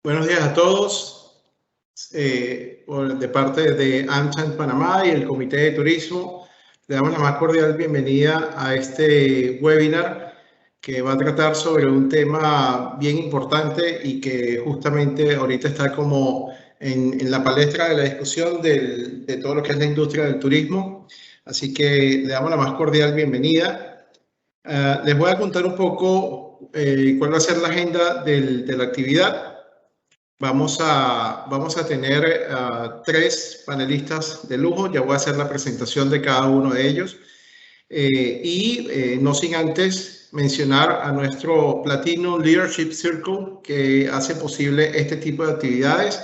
Buenos días a todos. De parte de AmCham Panamá y el Comité de Turismo, le damos la más cordial bienvenida a este webinar que va a tratar sobre un tema bien importante y que justamente ahorita está como en la palestra de la discusión de todo lo que es la industria del turismo. Así que le damos la más cordial bienvenida. Les voy a contar un poco cuál va a ser la agenda de la actividad. Vamos a tener tres panelistas de lujo. Ya voy a hacer la presentación de cada uno de ellos. No sin antes mencionar a nuestro Platinum Leadership Circle que hace posible este tipo de actividades.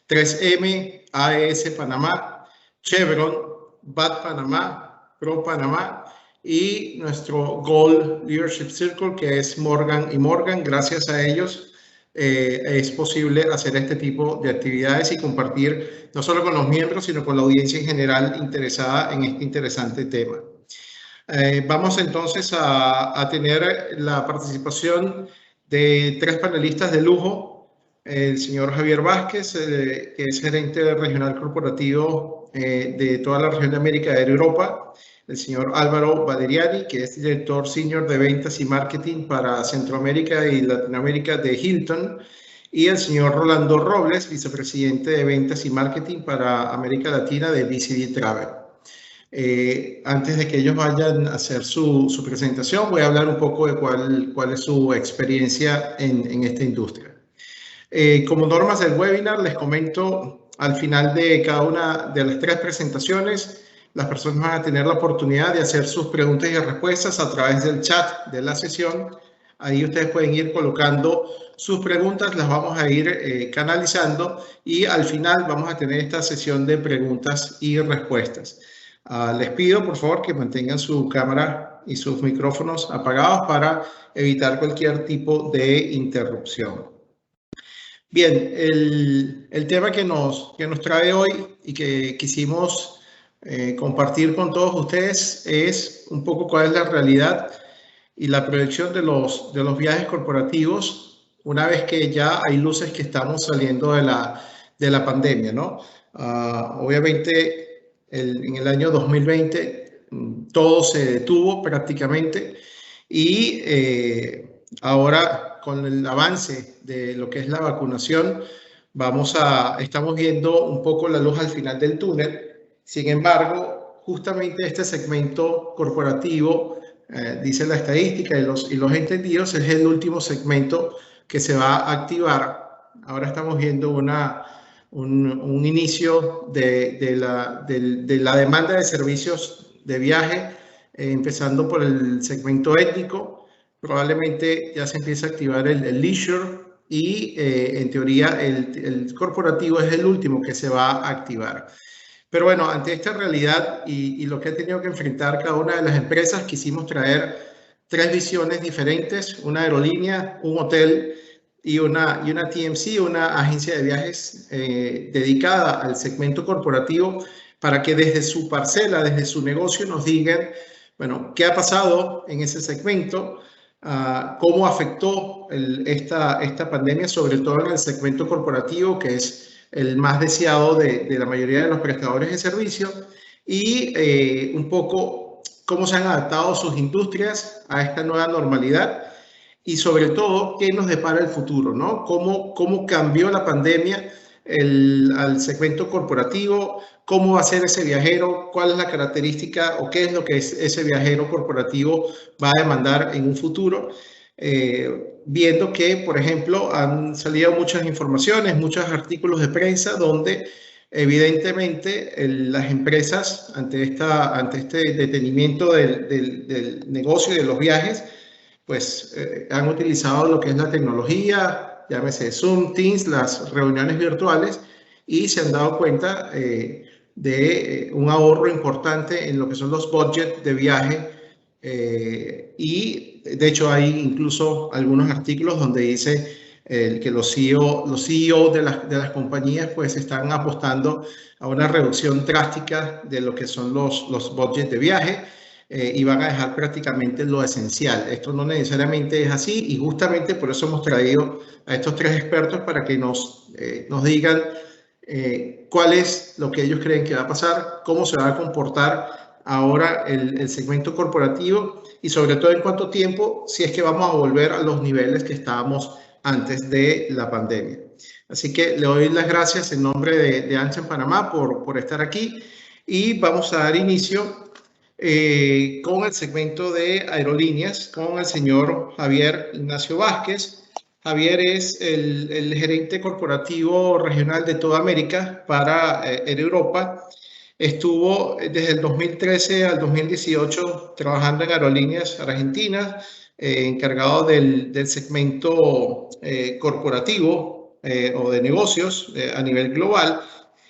3M, AES Panamá, Chevron, BAT Panamá, Pro Panamá y nuestro Gold Leadership Circle que es Morgan & Morgan. Gracias a ellos es posible hacer este tipo de actividades y compartir no solo con los miembros, sino con la audiencia en general interesada en este interesante tema. Vamos entonces a tener la participación de tres panelistas de lujo. El señor Javier Vázquez, que es gerente regional corporativo de toda la región de América y Europa. El señor Álvaro Valeriani, que es director senior de ventas y marketing para Centroamérica y Latinoamérica de Hilton. Y el señor Rolando Robles, vicepresidente de ventas y marketing para América Latina de BCD Travel. Antes de que ellos vayan a hacer su presentación, voy a hablar un poco de cuál es su experiencia en esta industria. Como normas del webinar, les comento al final de cada una de las tres presentaciones, las personas van a tener la oportunidad de hacer sus preguntas y respuestas a través del chat de la sesión. Ahí ustedes pueden ir colocando sus preguntas, las vamos a ir canalizando y al final vamos a tener esta sesión de preguntas y respuestas. Les pido, por favor, que mantengan su cámara y sus micrófonos apagados para evitar cualquier tipo de interrupción. Bien, el tema que nos trae hoy y que quisimos compartir con todos ustedes es un poco cuál es la realidad y la proyección de los viajes corporativos una vez que ya hay luces que estamos saliendo de la pandemia, ¿no? Obviamente, en el año 2020 todo se detuvo prácticamente y ahora con el avance de lo que es la vacunación, estamos viendo un poco la luz al final del túnel. Sin embargo, justamente este segmento corporativo, dice la estadística y los entendidos, es el último segmento que se va a activar. Ahora estamos viendo un inicio de la demanda de servicios de viaje, empezando por el segmento étnico. Probablemente ya se empieza a activar el leisure y en teoría el corporativo es el último que se va a activar. Pero bueno, ante esta realidad y lo que ha tenido que enfrentar cada una de las empresas, quisimos traer tres visiones diferentes: una aerolínea, un hotel y una TMC, una agencia de viajes dedicada al segmento corporativo, para que desde su parcela, desde su negocio, nos digan, bueno, qué ha pasado en ese segmento, cómo afectó esta pandemia, sobre todo en el segmento corporativo, que es el más deseado de la mayoría de los prestadores de servicio, y un poco cómo se han adaptado sus industrias a esta nueva normalidad y sobre todo qué nos depara el futuro, ¿no? Cómo cambió la pandemia al segmento corporativo, cómo va a ser ese viajero, cuál es la característica o qué es lo que ese viajero corporativo va a demandar en un futuro. Viendo que, por ejemplo, han salido muchas informaciones, muchos artículos de prensa donde evidentemente las empresas ante este detenimiento del negocio y de los viajes, pues han utilizado lo que es la tecnología, llámese Zoom, Teams, las reuniones virtuales, y se han dado cuenta de un ahorro importante en lo que son los budgets de viaje. Y de hecho hay incluso algunos artículos donde dice que los CEO de las compañías pues están apostando a una reducción drástica de lo que son los budgets de viaje. Y van a dejar prácticamente lo esencial. Esto no necesariamente es así y justamente por eso hemos traído a estos tres expertos para que nos digan cuál es lo que ellos creen que va a pasar, cómo se va a comportar ahora el segmento corporativo y sobre todo en cuánto tiempo, si es que vamos a volver a los niveles que estábamos antes de la pandemia. Así que le doy las gracias en nombre de ANSA en Panamá por estar aquí y vamos a dar inicio con el segmento de aerolíneas con el señor Javier Ignacio Vázquez. Javier es el gerente corporativo regional de toda América para Europa. Estuvo desde el 2013 al 2018 trabajando en aerolíneas argentinas, encargado del segmento corporativo o de negocios a nivel global.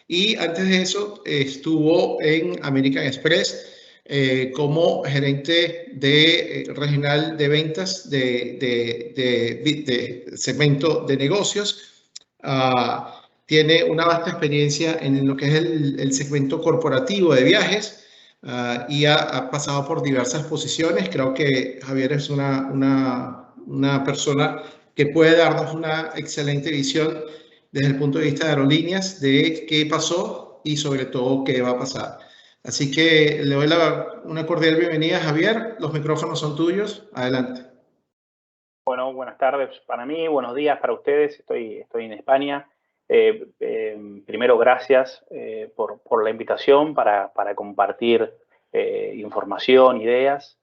Y antes de eso estuvo en American Express como gerente regional de ventas de segmento de negocios. Tiene una vasta experiencia en lo que es el segmento corporativo de viajes y ha pasado por diversas posiciones. Creo que Javier es una persona que puede darnos una excelente visión desde el punto de vista de aerolíneas, de qué pasó y sobre todo qué va a pasar. Así que le doy una cordial bienvenida a Javier. Los micrófonos son tuyos. Adelante. Bueno, buenas tardes para mí, buenos días para ustedes. Estoy en España. Primero, gracias por la invitación para compartir información, ideas.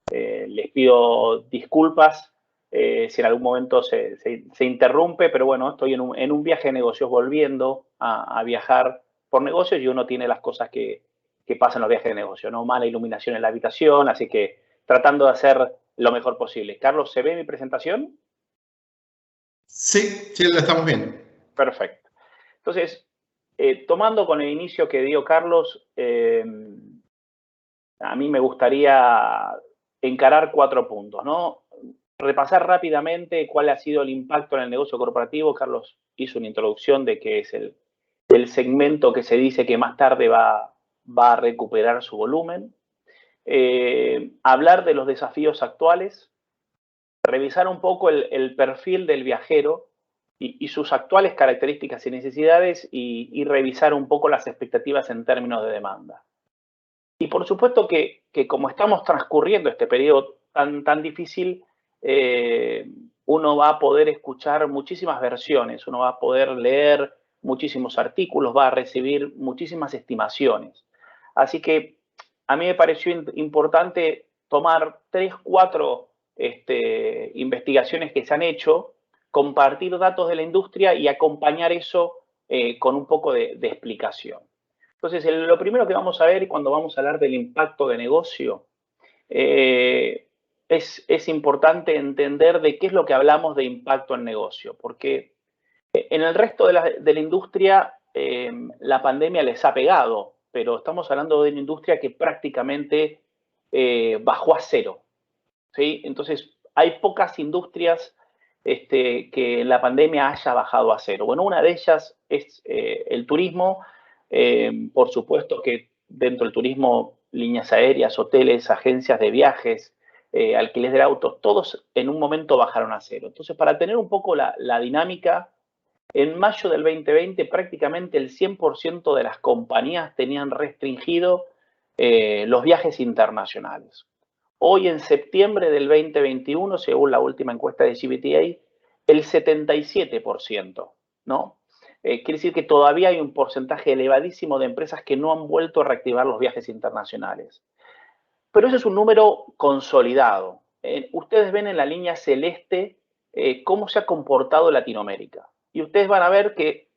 Les pido disculpas si en algún momento se interrumpe, pero bueno, estoy en un viaje de negocios volviendo a viajar por negocios y uno tiene las cosas que pasan en los viajes de negocio, ¿no? Mala iluminación en la habitación, así que tratando de hacer lo mejor posible. Carlos, ¿se ve mi presentación? Sí, la estamos viendo. Perfecto. Entonces, tomando con el inicio que dio Carlos, a mí me gustaría encarar 4 puntos, ¿no? Repasar rápidamente cuál ha sido el impacto en el negocio corporativo. Carlos hizo una introducción de que es el segmento que se dice que más tarde va a recuperar su volumen. Hablar de los desafíos actuales, revisar un poco el perfil del viajero y sus actuales características y necesidades y revisar un poco las expectativas en términos de demanda. Y por supuesto que como estamos transcurriendo este periodo tan difícil, uno va a poder escuchar muchísimas versiones, uno va a poder leer muchísimos artículos, va a recibir muchísimas estimaciones. Así que a mí me pareció importante tomar 3, 4 investigaciones que se han hecho, compartir datos de la industria y acompañar eso con un poco de explicación. Entonces, lo primero que vamos a ver cuando vamos a hablar del impacto de negocio es importante entender de qué es lo que hablamos de impacto en negocio, porque en el resto de la industria la pandemia les ha pegado, pero estamos hablando de una industria que prácticamente bajó a cero, ¿sí? Entonces, hay pocas industrias que la pandemia haya bajado a cero. Bueno, una de ellas es el turismo. Por supuesto que dentro del turismo, líneas aéreas, hoteles, agencias de viajes, alquiler de autos, todos en un momento bajaron a cero. Entonces, para tener un poco la dinámica, en mayo del 2020 prácticamente el 100% de las compañías tenían restringido los viajes internacionales. Hoy en septiembre del 2021, según la última encuesta de GBTA, el 77%, ¿no? Quiere decir que todavía hay un porcentaje elevadísimo de empresas que no han vuelto a reactivar los viajes internacionales. Pero ese es un número consolidado. Ustedes ven en la línea celeste cómo se ha comportado Latinoamérica. Y ustedes van a ver que,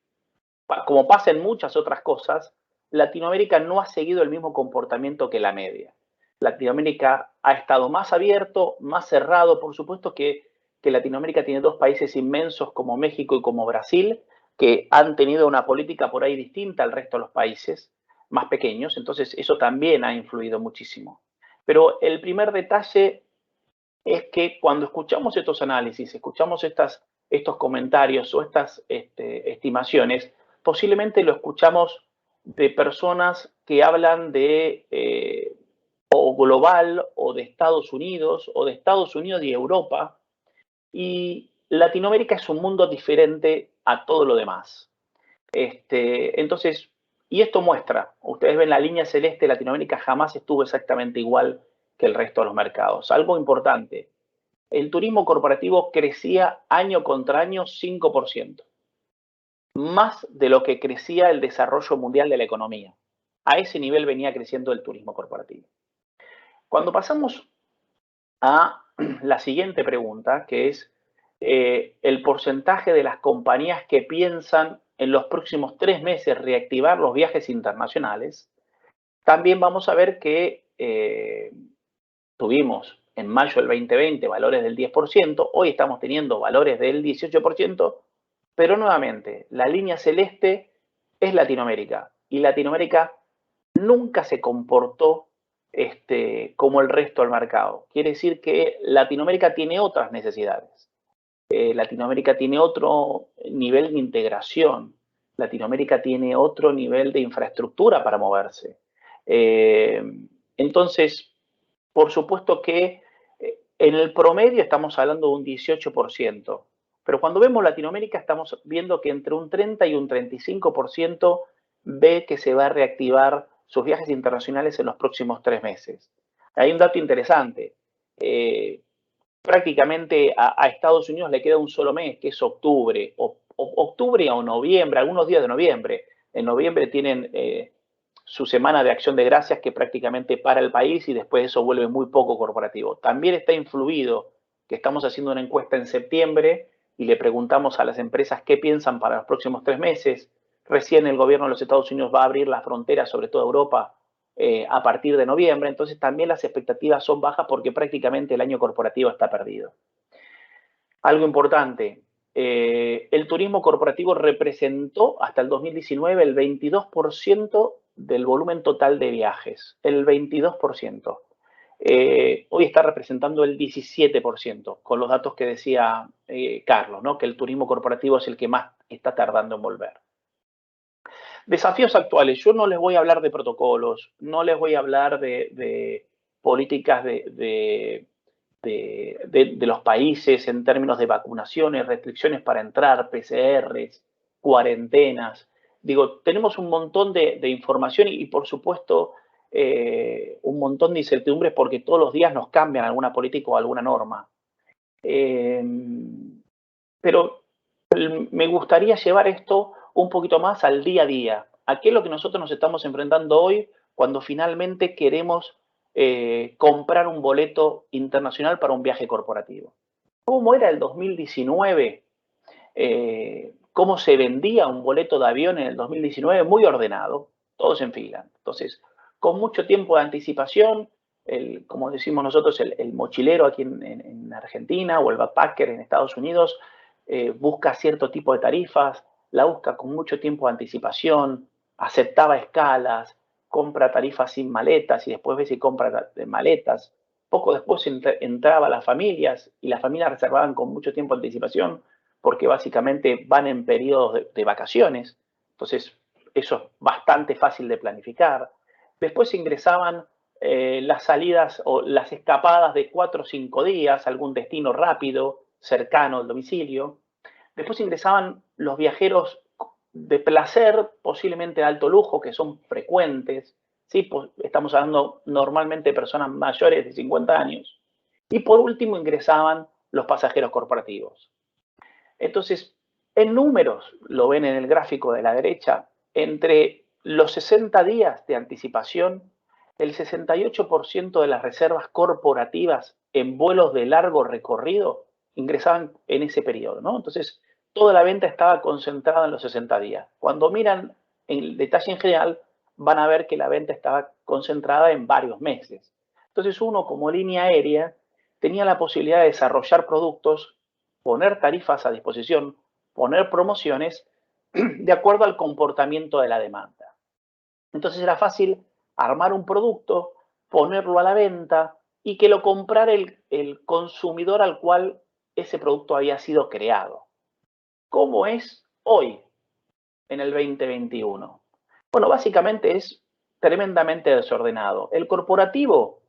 como pasa en muchas otras cosas, Latinoamérica no ha seguido el mismo comportamiento que la media. Latinoamérica ha estado más abierto, más cerrado. Por supuesto que Latinoamérica tiene dos países inmensos como México y como Brasil, que han tenido una política por ahí distinta al resto de los países más pequeños. Entonces, eso también ha influido muchísimo. Pero el primer detalle es que cuando escuchamos estos análisis, escuchamos estos comentarios o estas estimaciones, posiblemente lo escuchamos de personas que hablan de o global o de Estados Unidos y Europa, y Latinoamérica es un mundo diferente a todo lo demás. Entonces, y esto muestra, ustedes ven la línea celeste, Latinoamérica jamás estuvo exactamente igual que el resto de los mercados. Algo importante, el turismo corporativo crecía año contra año 5%, más de lo que crecía el desarrollo mundial de la economía. A ese nivel venía creciendo el turismo corporativo. Cuando pasamos a la siguiente pregunta, que es el porcentaje de las compañías que piensan en los próximos 3 meses reactivar los viajes internacionales, también vamos a ver que tuvimos en mayo del 2020 valores del 10%, hoy estamos teniendo valores del 18%, pero nuevamente, la línea celeste es Latinoamérica, y Latinoamérica nunca se comportó como el resto del mercado. Quiere decir que Latinoamérica tiene otras necesidades. Latinoamérica tiene otro nivel de integración. Latinoamérica tiene otro nivel de infraestructura para moverse. Entonces, por supuesto que en el promedio estamos hablando de un 18%, pero cuando vemos Latinoamérica estamos viendo que entre un 30 y un 35% ve que se va a reactivar sus viajes internacionales en los próximos 3 meses. Hay un dato interesante. Prácticamente a Estados Unidos le queda un solo mes, que es octubre, octubre o noviembre, algunos días de noviembre. En noviembre tienen su semana de acción de gracias que prácticamente para el país y después eso vuelve muy poco corporativo. También está influido que estamos haciendo una encuesta en septiembre y le preguntamos a las empresas qué piensan para los próximos 3 meses. Recién el gobierno de los Estados Unidos va a abrir las fronteras, sobre todo Europa, a partir de noviembre. Entonces también las expectativas son bajas porque prácticamente el año corporativo está perdido. Algo importante, el turismo corporativo representó hasta el 2019 el 22% del volumen total de viajes, el 22%. Hoy está representando el 17%, con los datos que decía Carlos, ¿no? Que el turismo corporativo es el que más está tardando en volver. Desafíos actuales. Yo no les voy a hablar de protocolos, no les voy a hablar de políticas de los países en términos de vacunaciones, restricciones para entrar, PCRs, cuarentenas. Digo, tenemos un montón de información y por supuesto, un montón de incertidumbres porque todos los días nos cambian alguna política o alguna norma. Pero me gustaría llevar esto un poquito más al día a día. ¿A qué es lo que nosotros nos estamos enfrentando hoy cuando finalmente queremos comprar un boleto internacional para un viaje corporativo? ¿Cómo era el 2019? ¿Cómo se vendía un boleto de avión en el 2019? Muy ordenado, todos en fila. Entonces, con mucho tiempo de anticipación, como decimos nosotros, el mochilero aquí en Argentina o el backpacker en Estados Unidos busca cierto tipo de tarifas, la busca con mucho tiempo de anticipación, aceptaba escalas, compra tarifas sin maletas y después ve si compra maletas. Poco después entraba las familias y las familias reservaban con mucho tiempo de anticipación porque básicamente van en periodos de vacaciones. Entonces, eso es bastante fácil de planificar. Después ingresaban las salidas o las escapadas de 4 o 5 días, algún destino rápido, cercano al domicilio. Después ingresaban los viajeros de placer, posiblemente de alto lujo, que son frecuentes, ¿sí? Pues estamos hablando normalmente de personas mayores de 50 años. Y por último ingresaban los pasajeros corporativos. Entonces, en números, lo ven en el gráfico de la derecha, entre los 60 días de anticipación, el 68% de las reservas corporativas en vuelos de largo recorrido ingresaban en ese periodo, ¿no? Entonces, toda la venta estaba concentrada en los 60 días. Cuando miran en detalle en general, van a ver que la venta estaba concentrada en varios meses. Entonces, uno como línea aérea tenía la posibilidad de desarrollar productos, poner tarifas a disposición, poner promociones de acuerdo al comportamiento de la demanda. Entonces era fácil armar un producto, ponerlo a la venta y que lo comprara el consumidor al cual ese producto había sido creado. ¿Cómo es hoy, en el 2021? Bueno, básicamente es tremendamente desordenado. El corporativo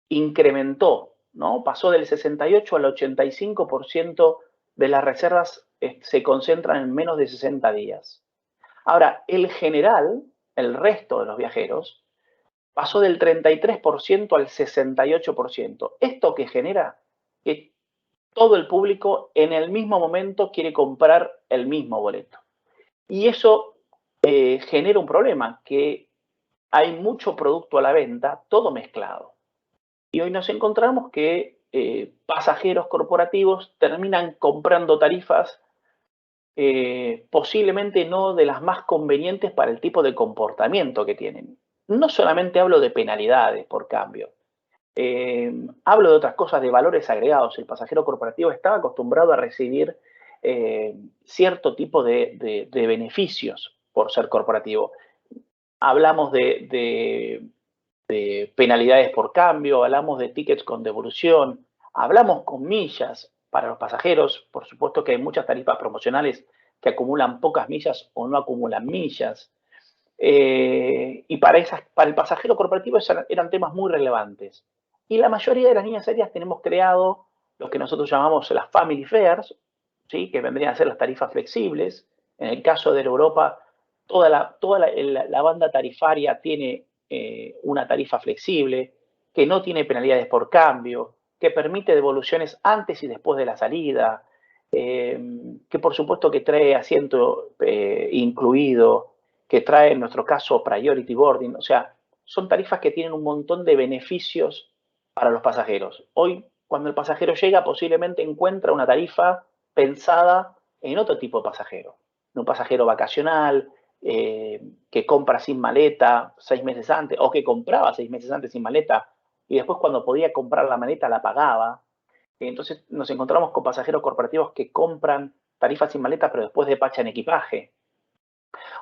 incrementó, ¿no? Pasó del 68 al 85% de las reservas se concentran en menos de 60 días. Ahora, el general, el resto de los viajeros, pasó del 33% al 68%. ¿Esto qué genera? Que todo el público en el mismo momento quiere comprar el mismo boleto. Y eso genera un problema, que hay mucho producto a la venta, todo mezclado. Y hoy nos encontramos que pasajeros corporativos terminan comprando tarifas posiblemente no de las más convenientes para el tipo de comportamiento que tienen. No solamente hablo de penalidades por cambio, hablo de otras cosas, de valores agregados. El pasajero corporativo estaba acostumbrado a recibir cierto tipo de beneficios por ser corporativo. Hablamos de penalidades por cambio, hablamos de tickets con devolución, hablamos con millas para los pasajeros. Por supuesto que hay muchas tarifas promocionales que acumulan pocas millas o no acumulan millas. Y para el pasajero corporativo eran temas muy relevantes. Y la mayoría de las líneas aéreas tenemos creado lo que nosotros llamamos las Family Fares, ¿sí? Que vendrían a ser las tarifas flexibles. En el caso de Europa, toda la banda tarifaria tiene una tarifa flexible, que no tiene penalidades por cambio, que permite devoluciones antes y después de la salida, que por supuesto que trae asiento incluido, que trae en nuestro caso priority boarding. O sea, son tarifas que tienen un montón de beneficios para los pasajeros. Hoy, cuando el pasajero llega, posiblemente encuentra una tarifa pensada en otro tipo de pasajero, un pasajero vacacional, que compra sin maleta 6 meses antes, o que compraba 6 meses antes sin maleta, y después cuando podía comprar la maleta la pagaba. Entonces nos encontramos con pasajeros corporativos que compran tarifas sin maleta, pero después despachan equipaje.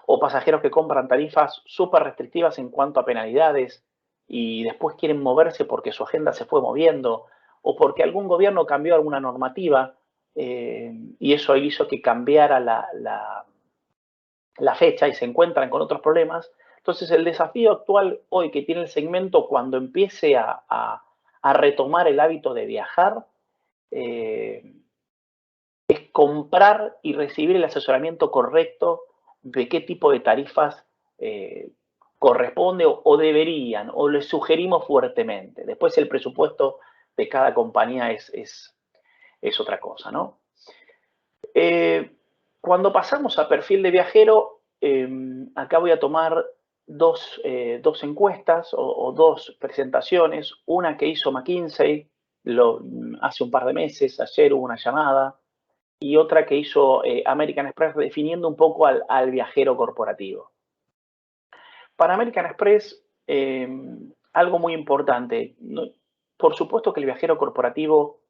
O pasajeros que compran tarifas súper restrictivas en cuanto a penalidades y después quieren moverse porque su agenda se fue moviendo o porque algún gobierno cambió alguna normativa y eso hizo que cambiara la fecha y se encuentran con otros problemas. Entonces el desafío actual hoy que tiene el segmento cuando empiece a retomar el hábito de viajar es comprar y recibir el asesoramiento correcto de qué tipo de tarifas corresponde o deberían, o les sugerimos fuertemente. Después el presupuesto de cada compañía es otra cosa, ¿no? Cuando pasamos a perfil de viajero, acá voy a tomar dos encuestas o dos presentaciones. Una que hizo McKinsey hace un par de meses, ayer hubo una llamada, y otra que hizo American Express definiendo un poco al viajero corporativo. Para American Express, algo muy importante. Por supuesto que el viajero corporativo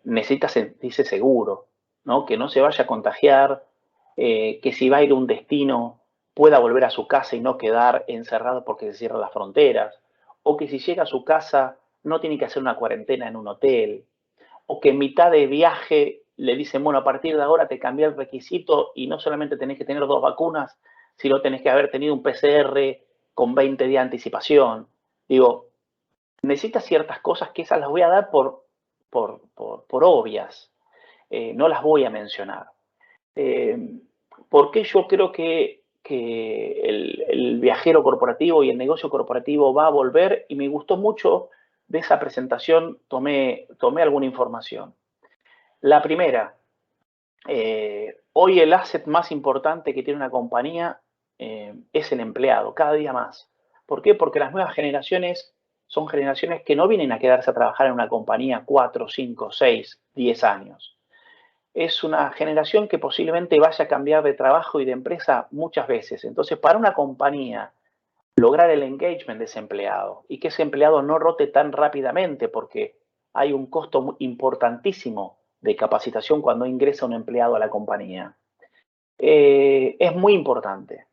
necesita sentirse seguro, ¿no? Que no se vaya a contagiar, que si va a ir a un destino pueda volver a su casa y no quedar encerrado porque se cierran las fronteras, o que si llega a su casa no tiene que hacer una cuarentena en un hotel, o que en mitad de viaje le dicen, bueno, a partir de ahora te cambia el requisito y no solamente tenés que tener 2 vacunas, sino tenés que haber tenido un PCR con 20 días de anticipación. Digo, necesitas ciertas cosas que esas las voy a dar por obvias, no las voy a mencionar. ¿Por qué yo creo que que el viajero corporativo y el negocio corporativo va a volver, y me gustó mucho de esa presentación, tomé alguna información. La primera, hoy el asset más importante que tiene una compañía es el empleado, cada día más. ¿Por qué? Porque las nuevas generaciones son generaciones que no vienen a quedarse a trabajar en una compañía 4, 5, 6, 10 años. Es una generación que posiblemente vaya a cambiar de trabajo y de empresa muchas veces. Entonces, para una compañía, lograr el engagement de ese empleado y que ese empleado no rote tan rápidamente, porque hay un costo importantísimo de capacitación cuando ingresa un empleado a la compañía, es muy importante.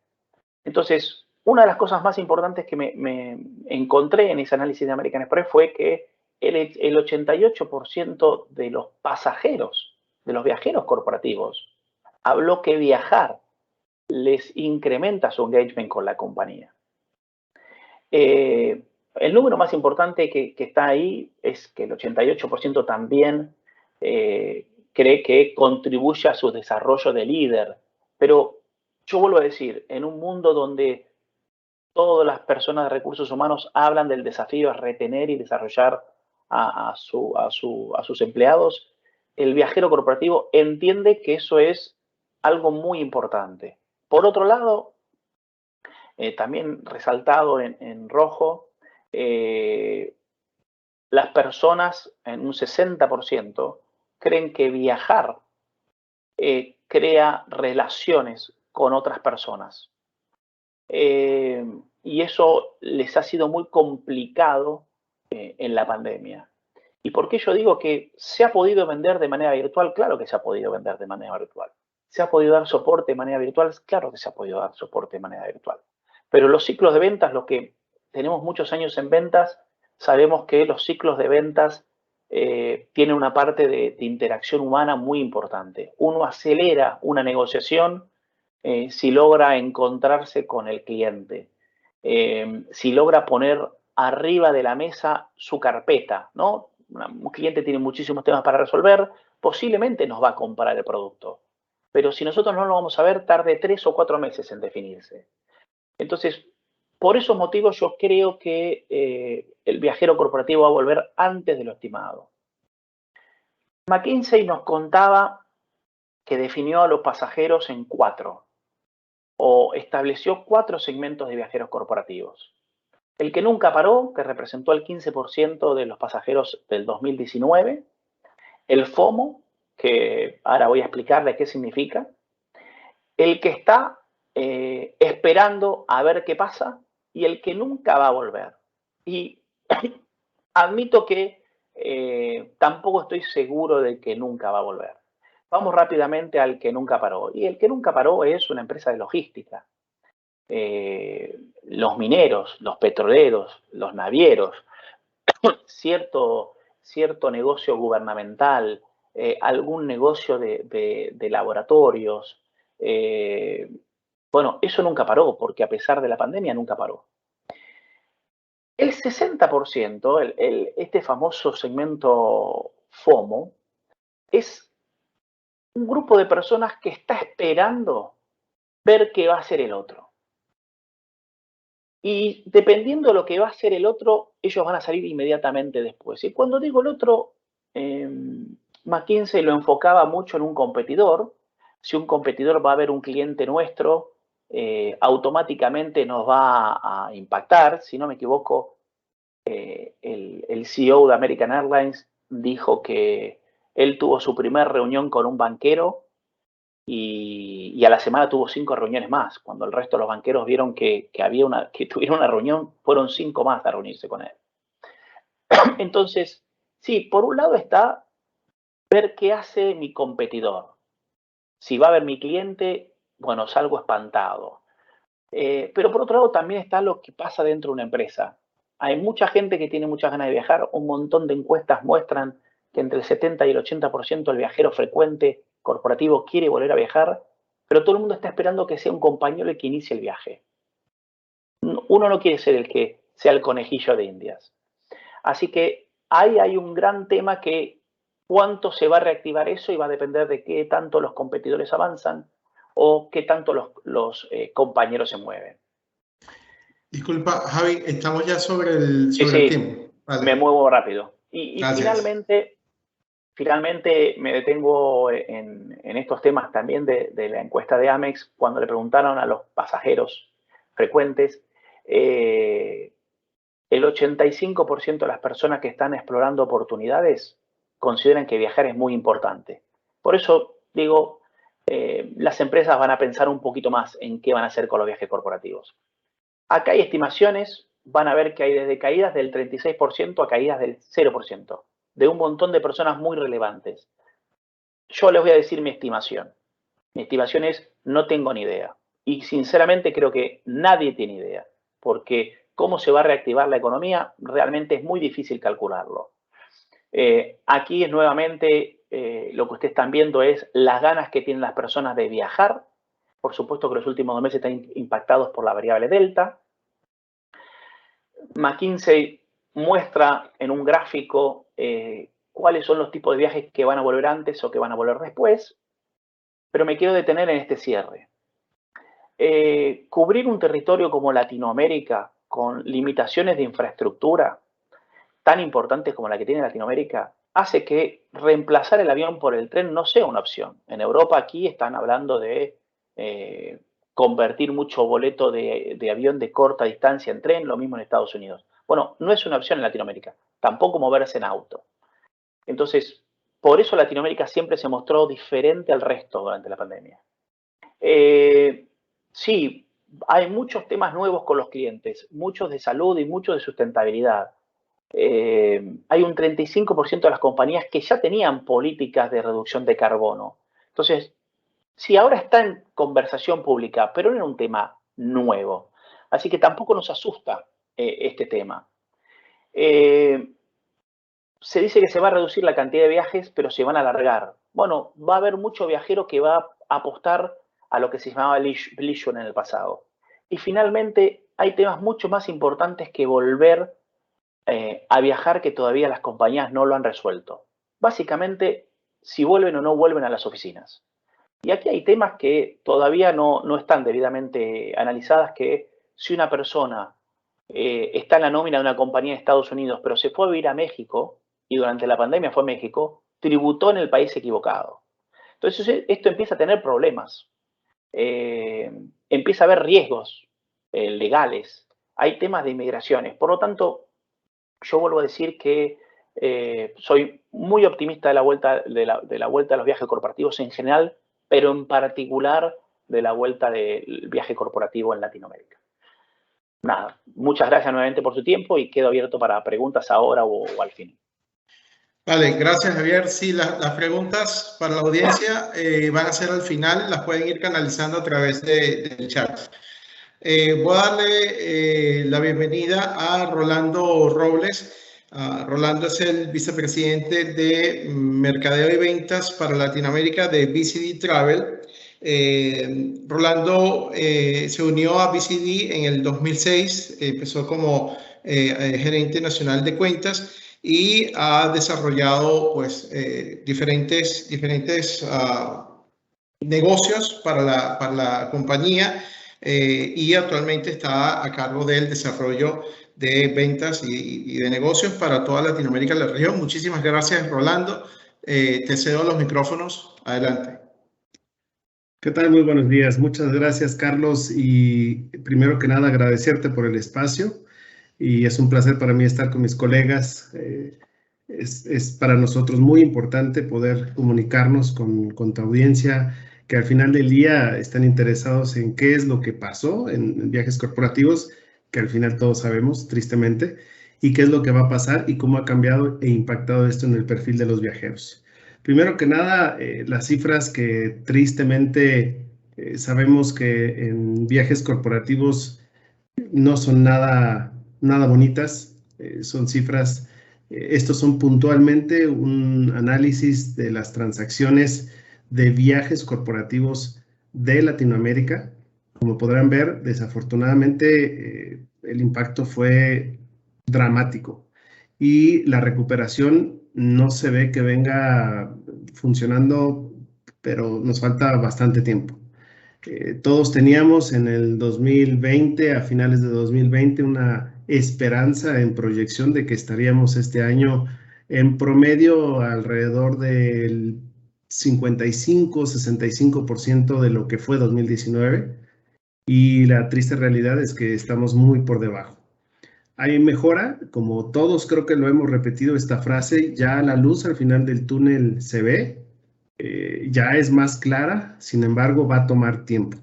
Entonces, una de las cosas más importantes que me encontré en ese análisis de American Express fue que el 88% de los pasajeros, de los viajeros corporativos, habló que viajar les incrementa su engagement con la compañía. El número más importante que está ahí es que el 88% también cree que contribuye a su desarrollo de líder. Pero yo vuelvo a decir, en un mundo donde todas las personas de recursos humanos hablan del desafío de retener y desarrollar a sus empleados, el viajero corporativo entiende que eso es algo muy importante. Por otro lado, también resaltado en rojo, las personas en un 60% creen que viajar crea relaciones con otras personas. Y eso les ha sido muy complicado en la pandemia. ¿Y por qué yo digo que se ha podido vender de manera virtual? Claro que se ha podido vender de manera virtual. ¿Se ha podido dar soporte de manera virtual? Claro que se ha podido dar soporte de manera virtual. Pero los ciclos de ventas, los que tenemos muchos años en ventas, sabemos que los ciclos de ventas tienen una parte de interacción humana muy importante. Uno acelera una negociación si logra encontrarse con el cliente, si logra poner arriba de la mesa su carpeta, ¿no? Un cliente tiene muchísimos temas para resolver, posiblemente nos va a comprar el producto. Pero si nosotros no lo vamos a ver, tarde 3 o 4 meses en definirse. Entonces, por esos motivos yo creo que el viajero corporativo va a volver antes de lo estimado. McKinsey nos contaba que definió a los pasajeros en 4, o estableció 4 segmentos de viajeros corporativos. El que nunca paró, que representó el 15% de los pasajeros del 2019. El FOMO, que ahora voy a explicar de qué significa. El que está esperando a ver qué pasa, y el que nunca va a volver. Y admito que tampoco estoy seguro de que nunca va a volver. Vamos rápidamente al que nunca paró. Y el que nunca paró es una empresa de logística. Los mineros, los petroleros, los navieros, cierto negocio gubernamental, algún negocio de laboratorios. Bueno, eso nunca paró, porque a pesar de la pandemia nunca paró. El 60%, este famoso segmento FOMO, es un grupo de personas que está esperando ver qué va a hacer el otro. Y dependiendo de lo que va a hacer el otro, ellos van a salir inmediatamente después. Y cuando digo el otro, McKinsey lo enfocaba mucho en un competidor. Si un competidor va a ver un cliente nuestro, automáticamente nos va a impactar. Si no me equivoco, el CEO de American Airlines dijo que él tuvo su primera reunión con un banquero y a la semana tuvo 5 reuniones más. Cuando el resto de los banqueros vieron que tuvieron una reunión, fueron 5 más a reunirse con él. Entonces, sí, por un lado está ver qué hace mi competidor. Si va a ver mi cliente, bueno, salgo espantado. Pero por otro lado también está lo que pasa dentro de una empresa. Hay mucha gente que tiene muchas ganas de viajar. Un montón de encuestas muestran que entre el 70 y el 80% del viajero frecuente corporativo quiere volver a viajar, pero todo el mundo está esperando que sea un compañero el que inicie el viaje. Uno no quiere ser el que sea el conejillo de Indias. Así que ahí hay un gran tema, que cuánto se va a reactivar eso y va a depender de qué tanto los competidores avanzan. o qué tanto los compañeros se mueven. Disculpa, Javi, estamos ya sobre el tiempo. Vale. Me muevo rápido. Y Gracias. finalmente me detengo en estos temas también de la encuesta de Amex, cuando le preguntaron a los pasajeros frecuentes, el 85% de las personas que están explorando oportunidades consideran que viajar es muy importante. Por eso digo, las empresas van a pensar un poquito más en qué van a hacer con los viajes corporativos. Acá hay estimaciones, van a ver que hay desde caídas del 36% a caídas del 0%, de un montón de personas muy relevantes. Yo les voy a decir mi estimación. Mi estimación es, no tengo ni idea. Y sinceramente creo que nadie tiene idea, porque cómo se va a reactivar la economía realmente es muy difícil calcularlo. Aquí nuevamente lo que ustedes están viendo es las ganas que tienen las personas de viajar. Por supuesto que los últimos 2 meses están impactados por la variable Delta. McKinsey muestra en un gráfico cuáles son los tipos de viajes que van a volver antes o que van a volver después, pero me quiero detener en este cierre. Cubrir un territorio como Latinoamérica con limitaciones de infraestructura tan importantes como la que tiene Latinoamérica hace que reemplazar el avión por el tren no sea una opción. En Europa aquí están hablando de convertir mucho boleto de avión de corta distancia en tren, lo mismo en Estados Unidos. Bueno, no es una opción en Latinoamérica, tampoco moverse en auto. Entonces, por eso Latinoamérica siempre se mostró diferente al resto durante la pandemia. Sí, hay muchos temas nuevos con los clientes, muchos de salud y muchos de sustentabilidad. Hay un 35% de las compañías que ya tenían políticas de reducción de carbono. Entonces, sí, ahora está en conversación pública, pero no era un tema nuevo. Así que tampoco nos asusta este tema. Se dice que se va a reducir la cantidad de viajes, pero se van a alargar. Bueno, va a haber mucho viajero que va a apostar a lo que se llamaba leisure en el pasado. Y finalmente, hay temas mucho más importantes que volver a viajar que todavía las compañías no lo han resuelto. Básicamente, si vuelven o no vuelven a las oficinas. Y aquí hay temas que todavía no están debidamente analizadas, que si una persona está en la nómina de una compañía de Estados Unidos, pero se fue a vivir a México y durante la pandemia fue a México, tributó en el país equivocado. Entonces esto empieza a tener problemas, empieza a haber riesgos legales, hay temas de inmigraciones. Por lo tanto, yo vuelvo a decir que soy muy optimista de la vuelta de los viajes corporativos en general, pero en particular de la vuelta del viaje corporativo en Latinoamérica. Nada, muchas gracias nuevamente por su tiempo y quedo abierto para preguntas ahora o al final. Vale, gracias Javier. Sí, las preguntas para la audiencia van a ser al final, las pueden ir canalizando a través del chat. Voy a darle la bienvenida a Rolando Robles. Rolando es el vicepresidente de Mercadeo y Ventas para Latinoamérica de BCD Travel. Rolando se unió a BCD en el 2006, empezó como gerente nacional de cuentas y ha desarrollado pues, diferentes negocios para la compañía y actualmente está a cargo del desarrollo de ventas y de negocios para toda Latinoamérica y la región. Muchísimas gracias, Rolando. Te cedo los micrófonos. Adelante. ¿Qué tal? Muy buenos días. Muchas gracias, Carlos. Y primero que nada, agradecerte por el espacio. Y es un placer para mí estar con mis colegas. Es para nosotros muy importante poder comunicarnos con tu audiencia, que al final del día están interesados en qué es lo que pasó en viajes corporativos, que al final todos sabemos, tristemente, y qué es lo que va a pasar y cómo ha cambiado e impactado esto en el perfil de los viajeros. Primero que nada, las cifras que tristemente sabemos que en viajes corporativos no son nada bonitas, son cifras, estos son puntualmente un análisis de las transacciones de viajes corporativos de Latinoamérica. Como podrán ver, desafortunadamente el impacto fue dramático y la recuperación no se ve que venga funcionando, pero nos falta bastante tiempo. Todos teníamos en el 2020, a finales de 2020, una esperanza en proyección de que estaríamos este año en promedio alrededor del 55-65% de lo que fue 2019, y la triste realidad es que estamos muy por debajo. Hay mejora, como todos creo que lo hemos repetido esta frase, ya la luz al final del túnel se ve, ya es más clara, sin embargo va a tomar tiempo.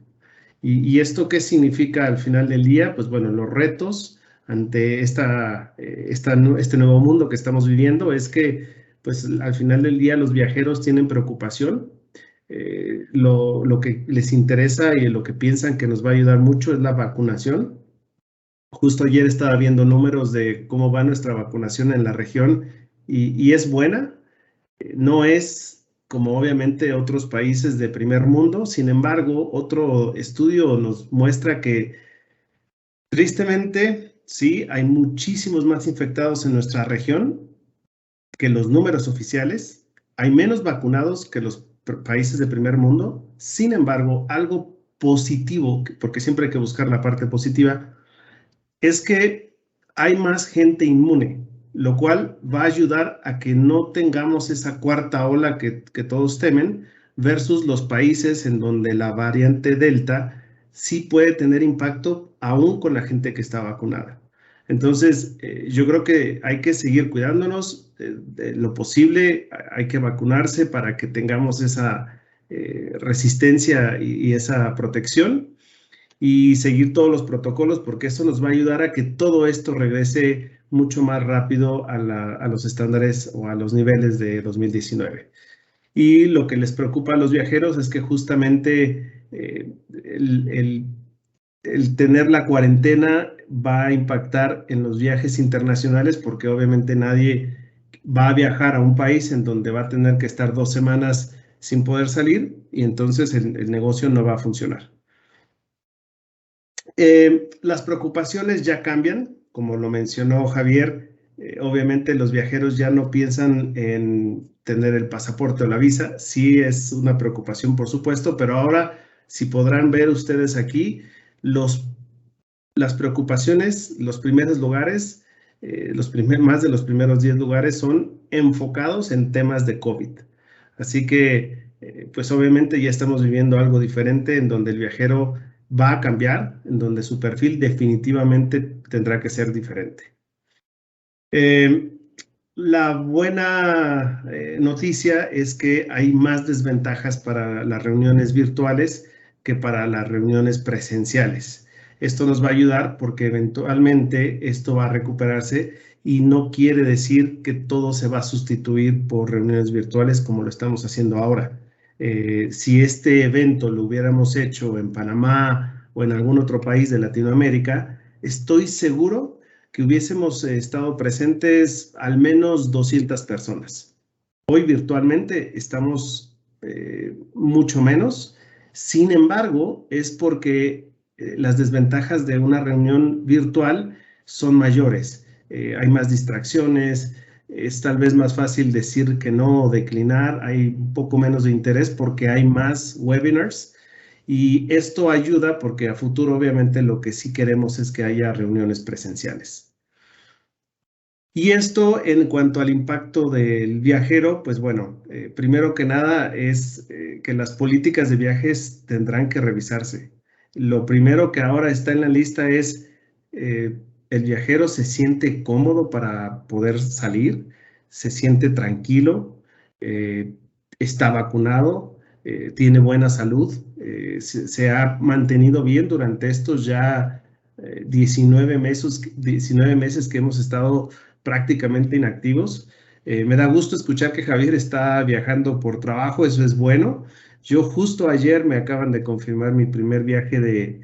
¿Y esto qué significa al final del día? Pues bueno, los retos ante este nuevo mundo que estamos viviendo es que pues al final del día los viajeros tienen preocupación. Lo que les interesa y lo que piensan que nos va a ayudar mucho es la vacunación. Justo ayer estaba viendo números de cómo va nuestra vacunación en la región y es buena. No es como obviamente otros países de primer mundo. Sin embargo, otro estudio nos muestra que tristemente sí, hay muchísimos más infectados en nuestra región que los números oficiales. Hay menos vacunados que los países de primer mundo. Sin embargo, algo positivo, porque siempre hay que buscar la parte positiva, es que hay más gente inmune, lo cual va a ayudar a que no tengamos esa cuarta ola que todos temen, versus los países en donde la variante Delta sí puede tener impacto aún con la gente que está vacunada. Entonces, yo creo que hay que seguir cuidándonos de lo posible, hay que vacunarse para que tengamos esa resistencia y esa protección, y seguir todos los protocolos, porque eso nos va a ayudar a que todo esto regrese mucho más rápido a los estándares o a los niveles de 2019. Y lo que les preocupa a los viajeros es que justamente el tener la cuarentena va a impactar en los viajes internacionales, porque obviamente nadie va a viajar a un país en donde va a tener que estar 2 semanas sin poder salir, y entonces el negocio no va a funcionar. Las preocupaciones ya cambian, como lo mencionó Javier. Obviamente los viajeros ya no piensan en tener el pasaporte o la visa. Sí es una preocupación, por supuesto, pero ahora, si podrán ver ustedes aquí, las preocupaciones, los primeros lugares, más de los primeros 10 lugares son enfocados en temas de COVID. Así que, pues obviamente ya estamos viviendo algo diferente, en donde el viajero va a cambiar, en donde su perfil definitivamente tendrá que ser diferente. La buena noticia es que hay más desventajas para las reuniones virtuales que para las reuniones presenciales. Esto nos va a ayudar porque eventualmente esto va a recuperarse, y no quiere decir que todo se va a sustituir por reuniones virtuales como lo estamos haciendo ahora. Si este evento lo hubiéramos hecho en Panamá o en algún otro país de Latinoamérica, estoy seguro que hubiésemos estado presentes al menos 200 personas. Hoy virtualmente estamos mucho menos. Sin embargo, es porque las desventajas de una reunión virtual son mayores. Hay más distracciones, es tal vez más fácil decir que no o declinar, hay un poco menos de interés porque hay más webinars, y esto ayuda porque a futuro obviamente lo que sí queremos es que haya reuniones presenciales. Y esto en cuanto al impacto del viajero, pues bueno, primero que nada es que las políticas de viajes tendrán que revisarse. Lo primero que ahora está en la lista es el viajero se siente cómodo para poder salir, se siente tranquilo, está vacunado, tiene buena salud, se ha mantenido bien durante estos ya 19 meses que hemos estado prácticamente inactivos. Me da gusto escuchar que Javier está viajando por trabajo, eso es bueno. Yo justo ayer me acaban de confirmar mi primer viaje de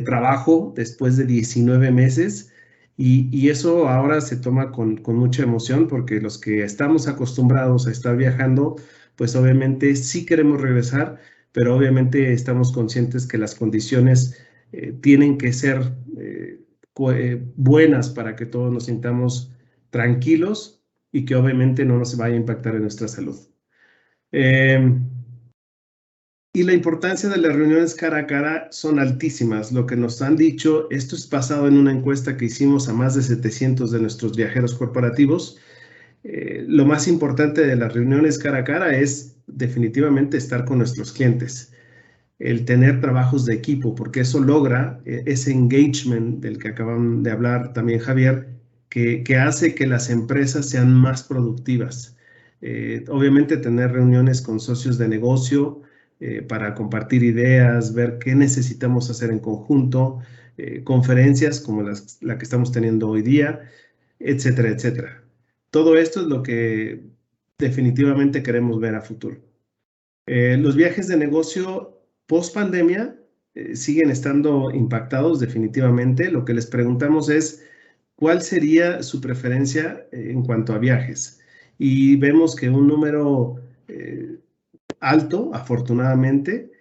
trabajo después de 19 meses, y eso ahora se toma con mucha emoción, porque los que estamos acostumbrados a estar viajando, pues obviamente sí queremos regresar, pero obviamente estamos conscientes que las condiciones tienen que ser buenas para que todos nos sintamos tranquilos y que obviamente no nos vaya a impactar en nuestra salud. Y la importancia de las reuniones cara a cara son altísimas. Lo que nos han dicho, esto es basado en una encuesta que hicimos a más de 700 de nuestros viajeros corporativos. Lo más importante de las reuniones cara a cara es definitivamente estar con nuestros clientes, el tener trabajos de equipo, porque eso logra ese engagement del que acaban de hablar también Javier, que hace que las empresas sean más productivas. Obviamente tener reuniones con socios de negocio para compartir ideas, ver qué necesitamos hacer en conjunto, conferencias como la que estamos teniendo hoy día, etcétera, etcétera. Todo esto es lo que definitivamente queremos ver a futuro. Los viajes de negocio post pandemia siguen estando impactados definitivamente. Lo que les preguntamos es cuál sería su preferencia en cuanto a viajes. Y vemos que un número alto, afortunadamente,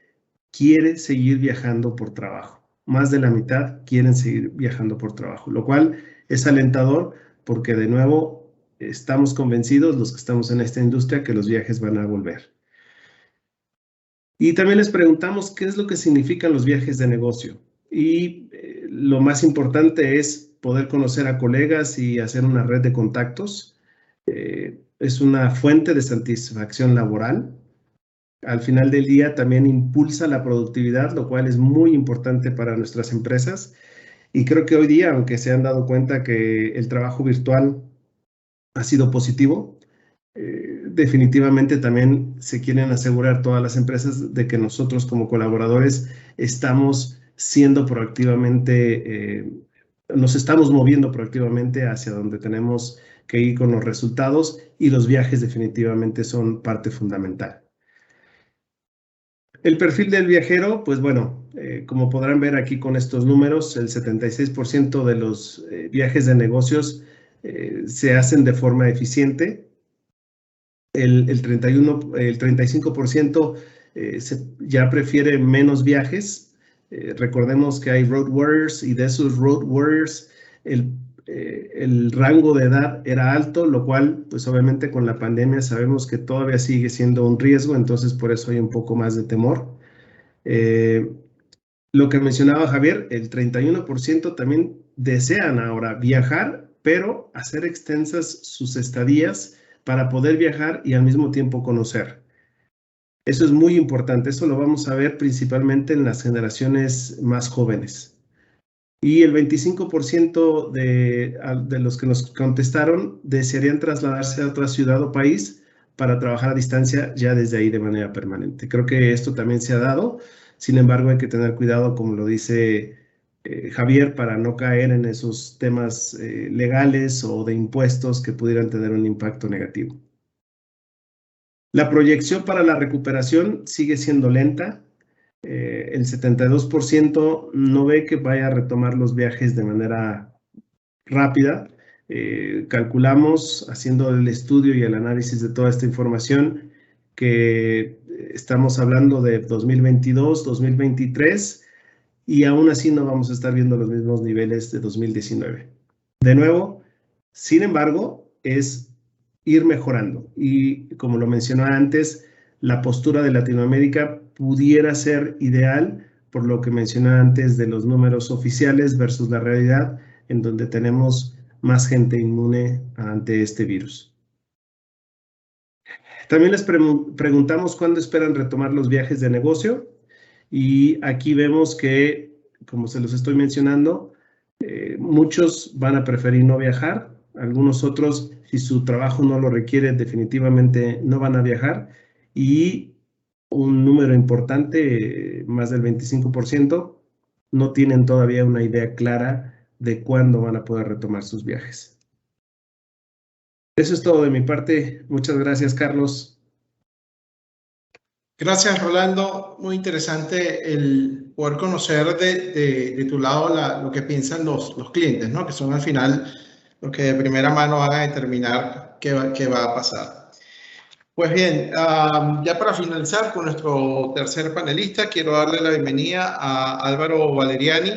quiere seguir viajando por trabajo. Más de la mitad quieren seguir viajando por trabajo, lo cual es alentador porque de nuevo estamos convencidos, los que estamos en esta industria, que los viajes van a volver. Y también les preguntamos qué es lo que significan los viajes de negocio. Y lo más importante es poder conocer a colegas y hacer una red de contactos. Es una fuente de satisfacción laboral. Al final del día también impulsa la productividad, lo cual es muy importante para nuestras empresas. Y creo que hoy día, aunque se han dado cuenta que el trabajo virtual ha sido positivo, definitivamente también se quieren asegurar todas las empresas de que nosotros como colaboradores estamos siendo proactivamente, nos estamos moviendo proactivamente hacia donde tenemos que ir con los resultados, y los viajes definitivamente son parte fundamental. El perfil del viajero, pues bueno, como podrán ver aquí con estos números, el 76% de los viajes de negocios se hacen de forma eficiente. El 35% ya prefiere menos viajes. Recordemos que hay road warriors, y de esos road warriors el rango de edad era alto, lo cual pues obviamente con la pandemia sabemos que todavía sigue siendo un riesgo, entonces por eso hay un poco más de temor. Lo que mencionaba Javier, el 31% también desean ahora viajar, pero hacer extensas sus estadías para poder viajar y al mismo tiempo conocer. Eso es muy importante, eso lo vamos a ver principalmente en las generaciones más jóvenes. Y el 25% de los que nos contestaron desearían trasladarse a otra ciudad o país para trabajar a distancia ya desde ahí de manera permanente. Creo que esto también se ha dado, sin embargo hay que tener cuidado, como lo dice Javier, para no caer en esos temas legales o de impuestos que pudieran tener un impacto negativo. La proyección para la recuperación sigue siendo lenta. El 72% no ve que vaya a retomar los viajes de manera rápida. Calculamos, haciendo el estudio y el análisis de toda esta información, que estamos hablando de 2022, 2023, y aún así no vamos a estar viendo los mismos niveles de 2019. De nuevo, sin embargo, es ir mejorando. Y como lo mencioné antes, la postura de Latinoamérica pudiera ser ideal, por lo que mencioné antes de los números oficiales versus la realidad, en donde tenemos más gente inmune ante este virus. También les preguntamos cuándo esperan retomar los viajes de negocio, y aquí vemos que, como se los estoy mencionando, muchos van a preferir no viajar, algunos otros, si su trabajo no lo requiere, definitivamente no van a viajar, y un número importante, más del 25%, no tienen todavía una idea clara de cuándo van a poder retomar sus viajes. Eso es todo de mi parte. Muchas gracias, Carlos. Gracias, Rolando. Muy interesante el poder conocer de tu lado lo que piensan los clientes, ¿no? Que son al final los que de primera mano van a determinar qué va a pasar. Pues bien, ya para finalizar con nuestro tercer panelista, quiero darle la bienvenida a Álvaro Valeriani.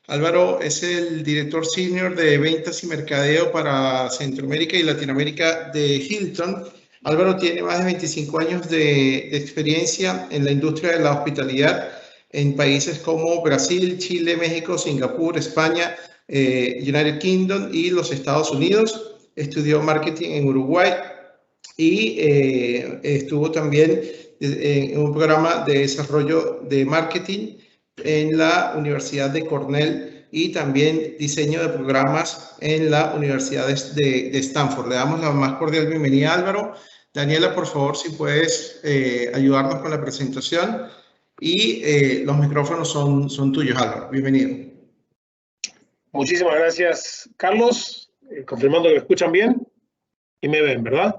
Álvaro es el director senior de ventas y mercadeo para Centroamérica y Latinoamérica de Hilton. Álvaro tiene más de 25 años de experiencia en la industria de la hospitalidad en países como Brasil, Chile, México, Singapur, España, United Kingdom y los Estados Unidos. Estudió marketing en Uruguay y estuvo también en un programa de desarrollo de marketing en la Universidad de Cornell y también diseño de programas en la Universidad de Stanford. Le damos la más cordial bienvenida, Álvaro. Daniela, por favor, si puedes ayudarnos con la presentación y los micrófonos son tuyos, Álvaro. Bienvenido. Muchísimas gracias, Carlos. Confirmando que me escuchan bien y me ven, ¿verdad?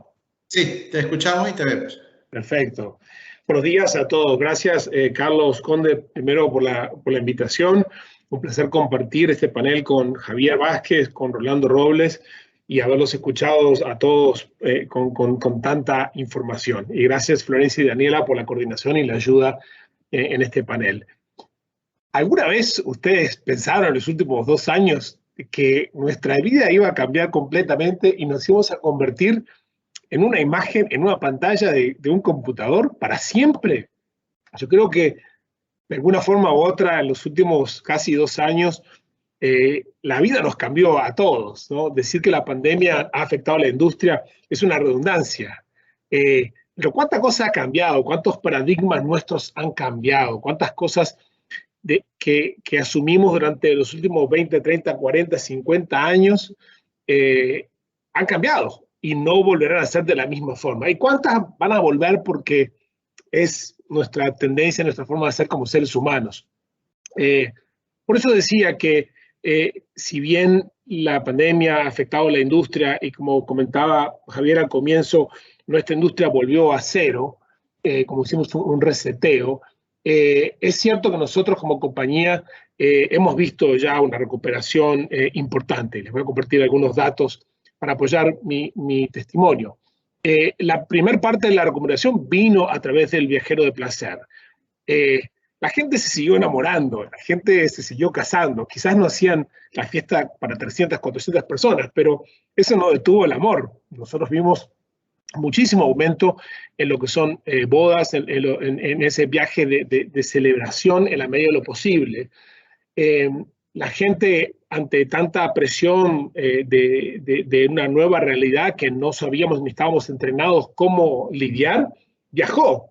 Sí, te escuchamos y te vemos. Perfecto. Buenos días a todos. Gracias, Carlos Conde, primero por la invitación. Un placer compartir este panel con Javier Vázquez, con Rolando Robles y haberlos escuchado a todos con tanta información. Y gracias, Florencia y Daniela, por la coordinación y la ayuda en este panel. ¿Alguna vez ustedes pensaron en los últimos 2 años que nuestra vida iba a cambiar completamente y nos íbamos a convertir en una imagen, en una pantalla de un computador para siempre? Yo creo que de alguna forma u otra en los últimos casi 2 años la vida nos cambió a todos, ¿no? Decir que la pandemia ha afectado a la industria es una redundancia. Pero ¿cuántas cosas ha cambiado? ¿Cuántos paradigmas nuestros han cambiado? ¿Cuántas cosas que asumimos durante los últimos 20, 30, 40, 50 años han cambiado y no volverán a ser de la misma forma? ¿Y cuántas van a volver porque es nuestra tendencia, nuestra forma de ser como seres humanos? Por eso decía que si bien la pandemia ha afectado a la industria y como comentaba Javier al comienzo, nuestra industria volvió a cero, como hicimos un reseteo, es cierto que nosotros como compañía hemos visto ya una recuperación importante. Les voy a compartir algunos datos para apoyar mi testimonio. La primera parte de la recuperación vino a través del viajero de placer. La gente se siguió enamorando, la gente se siguió casando. Quizás no hacían la fiesta para 300, 400 personas, pero eso no detuvo el amor. Nosotros vimos muchísimo aumento en lo que son bodas, en ese viaje de celebración en la medida de lo posible. La gente, ante tanta presión de una nueva realidad que no sabíamos ni estábamos entrenados cómo lidiar, viajó,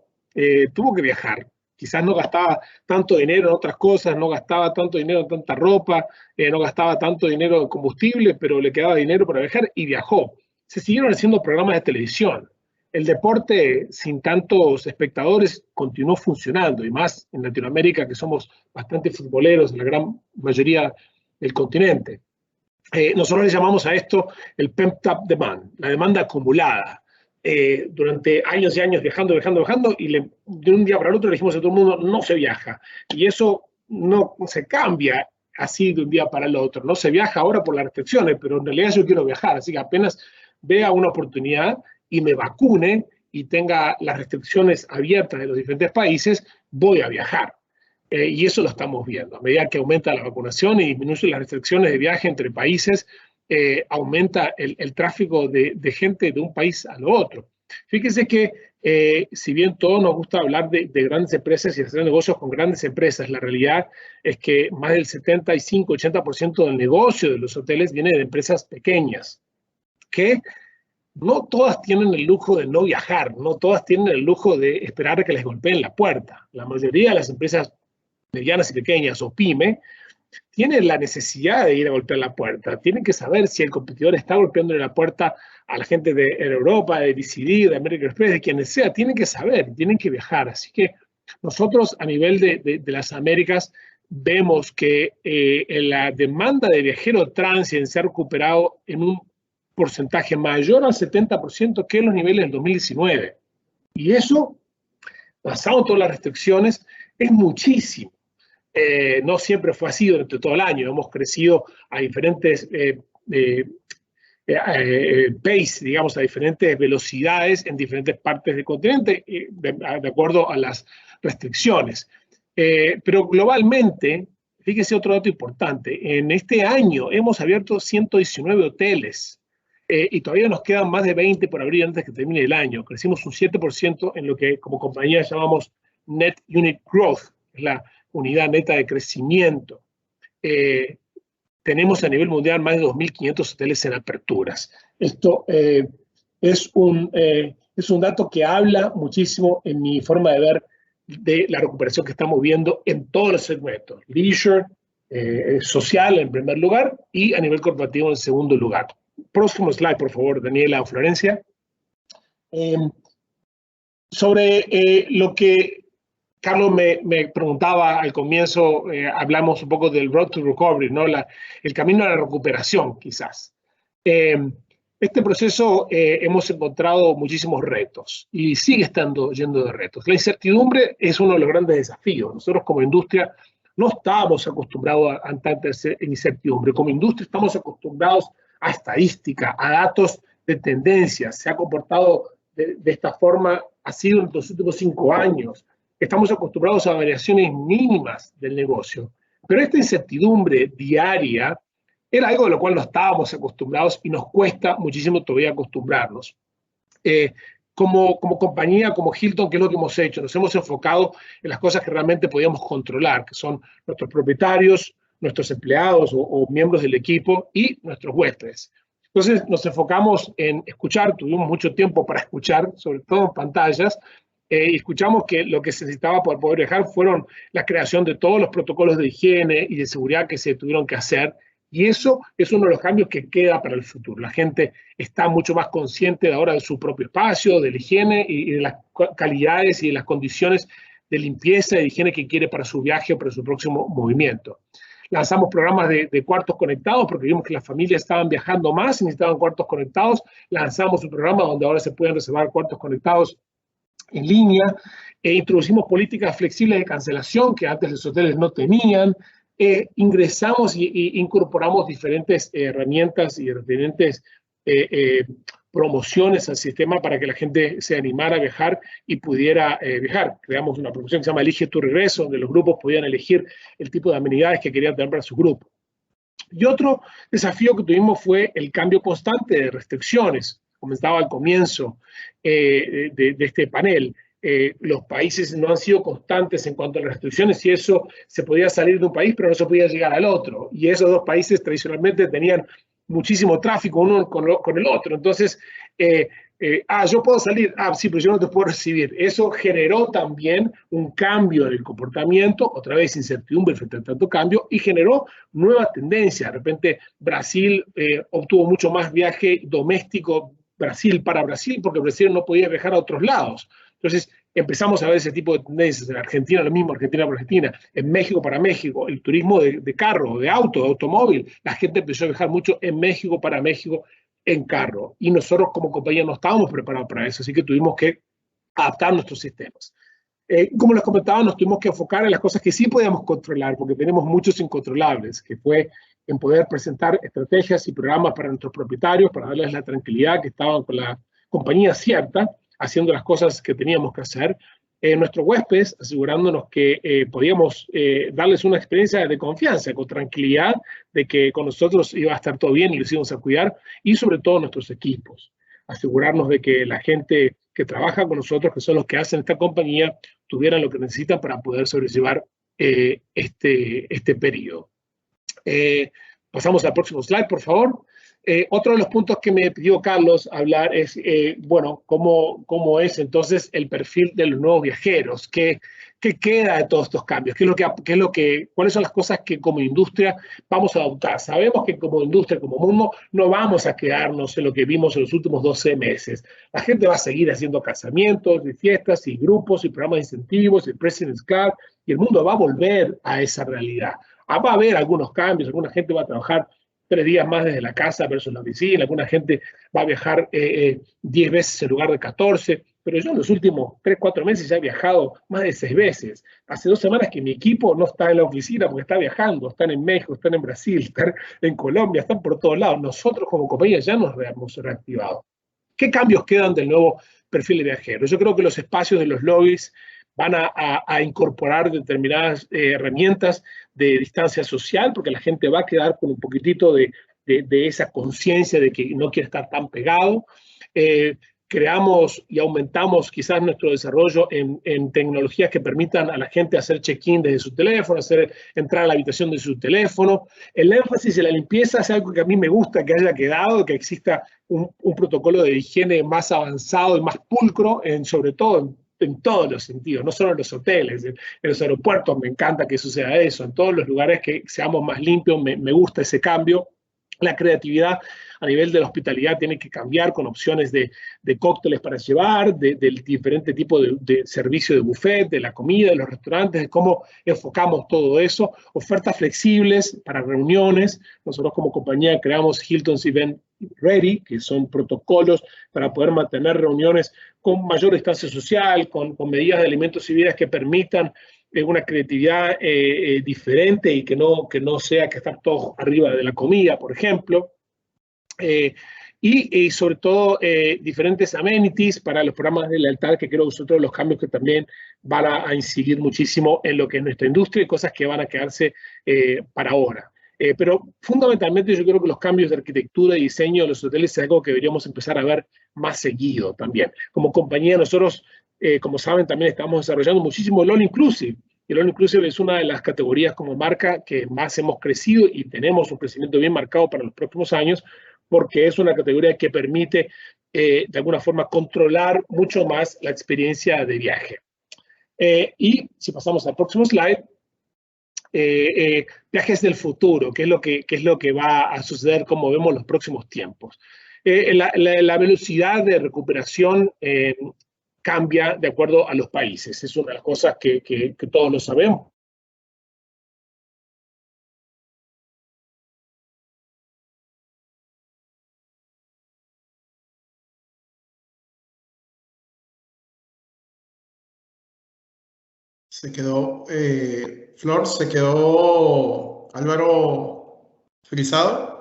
tuvo que viajar. Quizás no gastaba tanto dinero en otras cosas, no gastaba tanto dinero en tanta ropa, no gastaba tanto dinero en combustible, pero le quedaba dinero para viajar y viajó. Se siguieron haciendo programas de televisión. El deporte sin tantos espectadores continuó funcionando, y más en Latinoamérica, que somos bastante futboleros en la gran mayoría del continente. Nosotros le llamamos a esto el pent-up demand, la demanda acumulada. Durante años y años viajando, y de un día para el otro le dijimos a todo el mundo, no se viaja. Y eso no se cambia así de un día para el otro. No se viaja ahora por las restricciones, pero en realidad yo quiero viajar, así que apenas vea una oportunidad y me vacune y tenga las restricciones abiertas de los diferentes países, voy a viajar. Y eso lo estamos viendo. A medida que aumenta la vacunación y disminuyen las restricciones de viaje entre países, aumenta el tráfico de gente de un país a lo otro. Fíjense que si bien todos nos gusta hablar de grandes empresas y hacer negocios con grandes empresas, la realidad es que más del 75-80% del negocio de los hoteles viene de empresas pequeñas, que no todas tienen el lujo de no viajar, no todas tienen el lujo de esperar a que les golpeen la puerta. La mayoría de las empresas medianas y pequeñas o pyme tienen la necesidad de ir a golpear la puerta. Tienen que saber si el competidor está golpeando la puerta a la gente de Europa, de DCD, de American Express, de quienes sea. Tienen que saber, tienen que viajar. Así que nosotros a nivel de las Américas vemos que la demanda de viajero transient se ha recuperado en un porcentaje mayor al 70% que en los niveles del 2019. Y eso, basado en todas las restricciones, es muchísimo. No siempre fue así durante todo el año. Hemos crecido a diferentes pace, digamos, a diferentes velocidades en diferentes partes del continente, de acuerdo a las restricciones. Pero globalmente, fíjese otro dato importante, en este año hemos abierto 119 hoteles. y todavía nos quedan más de 20 por abrir antes que termine el año. Crecimos un 7% en lo que como compañía llamamos Net Unit Growth, es la unidad neta de crecimiento. Tenemos a nivel mundial más de 2.500 hoteles en aperturas. Esto es un dato que habla muchísimo en mi forma de ver de la recuperación que estamos viendo en todos los segmentos. Leisure, social en primer lugar y a nivel corporativo en segundo lugar. Próximo slide, por favor, Daniela o Florencia. Sobre lo que Carlos me preguntaba al comienzo, hablamos un poco del road to recovery, ¿no? El camino a la recuperación, quizás. Este proceso hemos encontrado muchísimos retos y sigue estando lleno de retos. La incertidumbre es uno de los grandes desafíos. Nosotros como industria no estábamos acostumbrados a tanta incertidumbre. Como industria estamos acostumbrados a estadística, a datos de tendencias. Se ha comportado de esta forma, ha sido en los últimos 5 años. Estamos acostumbrados a variaciones mínimas del negocio. Pero esta incertidumbre diaria era algo de lo cual no estábamos acostumbrados y nos cuesta muchísimo todavía acostumbrarnos. Como compañía, como Hilton, ¿qué es lo que hemos hecho? Nos hemos enfocado en las cosas que realmente podíamos controlar, que son nuestros propietarios, nuestros empleados o miembros del equipo y nuestros huéspedes. Entonces nos enfocamos en escuchar, tuvimos mucho tiempo para escuchar, sobre todo en pantallas, y escuchamos que lo que se necesitaba para poder viajar fueron la creación de todos los protocolos de higiene y de seguridad que se tuvieron que hacer. Y eso es uno de los cambios que queda para el futuro. La gente está mucho más consciente de ahora de su propio espacio, de la higiene y de las calidades y de las condiciones de limpieza y de higiene que quiere para su viaje o para su próximo movimiento. Lanzamos programas de cuartos conectados porque vimos que las familias estaban viajando más y necesitaban cuartos conectados. Lanzamos un programa donde ahora se pueden reservar cuartos conectados en línea. Introducimos políticas flexibles de cancelación que antes los hoteles no tenían. Ingresamos e incorporamos diferentes herramientas y diferentes promociones al sistema para que la gente se animara a viajar y pudiera viajar. Creamos una promoción que se llama Elige tu Regreso, donde los grupos podían elegir el tipo de amenidades que querían tener para su grupo. Y otro desafío que tuvimos fue el cambio constante de restricciones. Comentaba al comienzo de este panel. Los países no han sido constantes en cuanto a las restricciones y eso se podía salir de un país pero no se podía llegar al otro. Y esos dos países tradicionalmente tenían muchísimo tráfico uno con el otro. Entonces, yo puedo salir, sí, pero yo no te puedo recibir. Eso generó también un cambio en el comportamiento, otra vez incertidumbre frente a tanto cambio, y generó nuevas tendencias. De repente, Brasil obtuvo mucho más viaje doméstico Brasil para Brasil porque Brasil no podía viajar a otros lados. Entonces, empezamos a ver ese tipo de tendencias. En Argentina, lo mismo, Argentina para Argentina. En México para México, el turismo de carro, de auto, de automóvil. La gente empezó a viajar mucho en México para México en carro. Y nosotros como compañía no estábamos preparados para eso, así que tuvimos que adaptar nuestros sistemas. Como les comentaba, nos tuvimos que enfocar en las cosas que sí podíamos controlar, porque tenemos muchos incontrolables, que fue en poder presentar estrategias y programas para nuestros propietarios, para darles la tranquilidad que estaban con la compañía cierta, haciendo las cosas que teníamos que hacer. Nuestros huéspedes, asegurándonos que podíamos darles una experiencia de confianza, con tranquilidad, de que con nosotros iba a estar todo bien y los íbamos a cuidar, y sobre todo nuestros equipos. Asegurarnos de que la gente que trabaja con nosotros, que son los que hacen esta compañía, tuvieran lo que necesitan para poder sobrellevar este periodo. Pasamos al próximo slide, por favor. Otro de los puntos que me pidió Carlos hablar es, bueno, cómo es entonces el perfil de los nuevos viajeros, qué queda de todos estos cambios, cuáles son las cosas que como industria vamos a adoptar. Sabemos que como industria, como mundo, no vamos a quedarnos en lo que vimos en los últimos 12 meses. La gente va a seguir haciendo casamientos, y fiestas, y grupos, y programas de incentivos, el President's Club, y el mundo va a volver a esa realidad. Va a haber algunos cambios, alguna gente va a trabajar 3 días más desde la casa versus la oficina, alguna gente va a viajar 10 veces en lugar de 14, pero yo en los últimos 3, 4 meses ya he viajado más de 6 veces. Hace 2 semanas que mi equipo no está en la oficina porque está viajando, están en México, están en Brasil, están en Colombia, están por todos lados. Nosotros como compañía ya nos hemos reactivado. ¿Qué cambios quedan del nuevo perfil de viajero? Yo creo que los espacios de los lobbies van a incorporar determinadas herramientas de distancia social, porque la gente va a quedar con un poquitito de de esa conciencia de que no quiere estar tan pegado. Creamos y aumentamos quizás nuestro desarrollo en tecnologías que permitan a la gente hacer check-in desde su teléfono, entrar a la habitación de su teléfono. El énfasis en la limpieza es algo que a mí me gusta que haya quedado, que exista un protocolo de higiene más avanzado y más pulcro, sobre todo en todos los sentidos, no solo en los hoteles, en los aeropuertos me encanta que suceda eso, en todos los lugares que seamos más limpios, me gusta ese cambio. La creatividad a nivel de la hospitalidad tiene que cambiar con opciones de cócteles para llevar, del diferente tipo de servicio de buffet, de la comida, de los restaurantes, de cómo enfocamos todo eso, ofertas flexibles para reuniones. Nosotros como compañía creamos Hilton's Event Ready, que son protocolos para poder mantener reuniones con mayor distancia social, con medidas de alimentos y bebidas que permitan una creatividad diferente y que no sea que estar todos arriba de la comida, por ejemplo. Y sobre todo diferentes amenities para los programas de lealtad, que creo que son todos los cambios que también van a incidir muchísimo en lo que es nuestra industria y cosas que van a quedarse para ahora. Pero fundamentalmente yo creo que los cambios de arquitectura y diseño de los hoteles es algo que deberíamos empezar a ver más seguido también. Como compañía nosotros, como saben, también estamos desarrollando muchísimo el All Inclusive. El All Inclusive es una de las categorías como marca que más hemos crecido y tenemos un crecimiento bien marcado para los próximos años, porque es una categoría que permite, de alguna forma, controlar mucho más la experiencia de viaje. Y si pasamos al próximo slide, viajes del futuro, qué es lo que va a suceder, como vemos los próximos tiempos. La velocidad de recuperación cambia de acuerdo a los países. Es una de las cosas que todos lo sabemos. Se quedó, Flor, se quedó Álvaro frisado.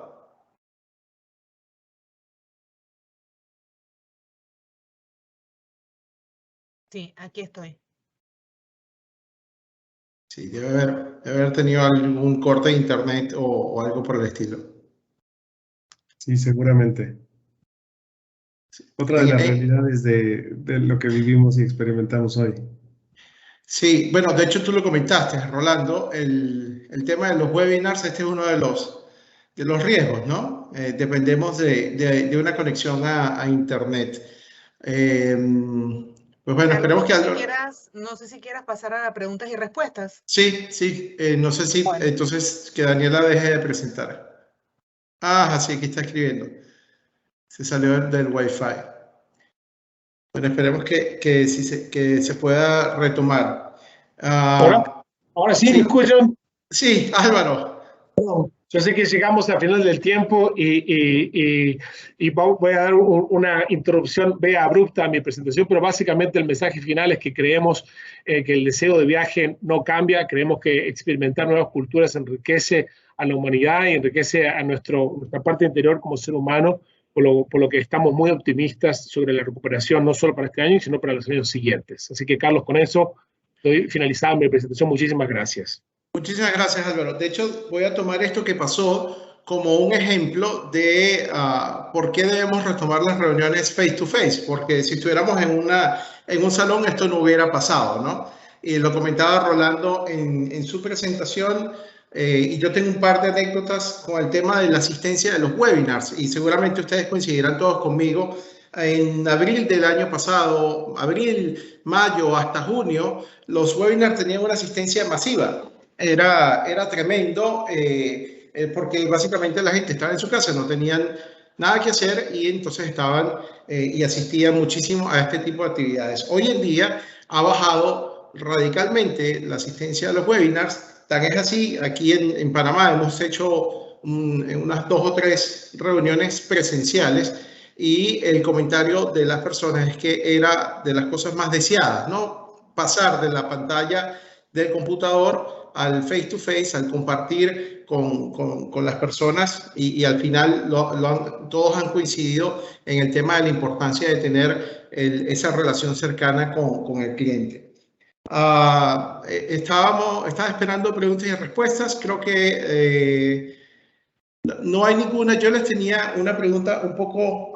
Sí, aquí estoy. Sí, debe haber tenido algún corte de internet o algo por el estilo. Sí, seguramente. Otra de las realidades de lo que vivimos y experimentamos hoy. Sí, bueno, de hecho tú lo comentaste, Rolando, el tema de los webinars, este es uno de los riesgos, ¿no? Dependemos de una conexión a internet. Pues bueno, esperemos que... No sé si quieras pasar a preguntas y respuestas. Sí, no sé si bueno. Entonces que Daniela deje de presentar. Ah, sí, aquí está escribiendo. Se salió del Wi-Fi. Bueno, esperemos que se pueda retomar. Ahora sí, ¿me escuchan? Sí, Álvaro. Yo sé que llegamos al final del tiempo y voy a dar una interrupción abrupta a mi presentación, pero básicamente el mensaje final es que creemos que el deseo de viaje no cambia, creemos que experimentar nuevas culturas enriquece a la humanidad y enriquece a nuestra parte interior como ser humano, por lo que estamos muy optimistas sobre la recuperación, no solo para este año, sino para los años siguientes. Así que, Carlos, con eso estoy finalizando mi presentación. Muchísimas gracias. Muchísimas gracias, Álvaro. De hecho, voy a tomar esto que pasó como un ejemplo de por qué debemos retomar las reuniones face to face, porque si estuviéramos en un salón esto no hubiera pasado, ¿no? Y lo comentaba Rolando en su presentación, y yo tengo un par de anécdotas con el tema de la asistencia de los webinars, y seguramente ustedes coincidirán todos conmigo. En abril del año pasado, abril, mayo, hasta junio, los webinars tenían una asistencia masiva. Era tremendo porque básicamente la gente estaba en su casa, no tenían nada que hacer y entonces estaban y asistían muchísimo a este tipo de actividades. Hoy en día ha bajado radicalmente la asistencia a los webinars. Tan es así, aquí en Panamá hemos hecho unas 2 o 3 reuniones presenciales y el comentario de las personas es que era de las cosas más deseadas, ¿no? Pasar de la pantalla del computador al face to face, al compartir con las personas y al final todos han coincidido en el tema de la importancia de tener esa relación cercana con el cliente. Estaba esperando preguntas y respuestas. Creo que No hay ninguna. Yo les tenía una pregunta un poco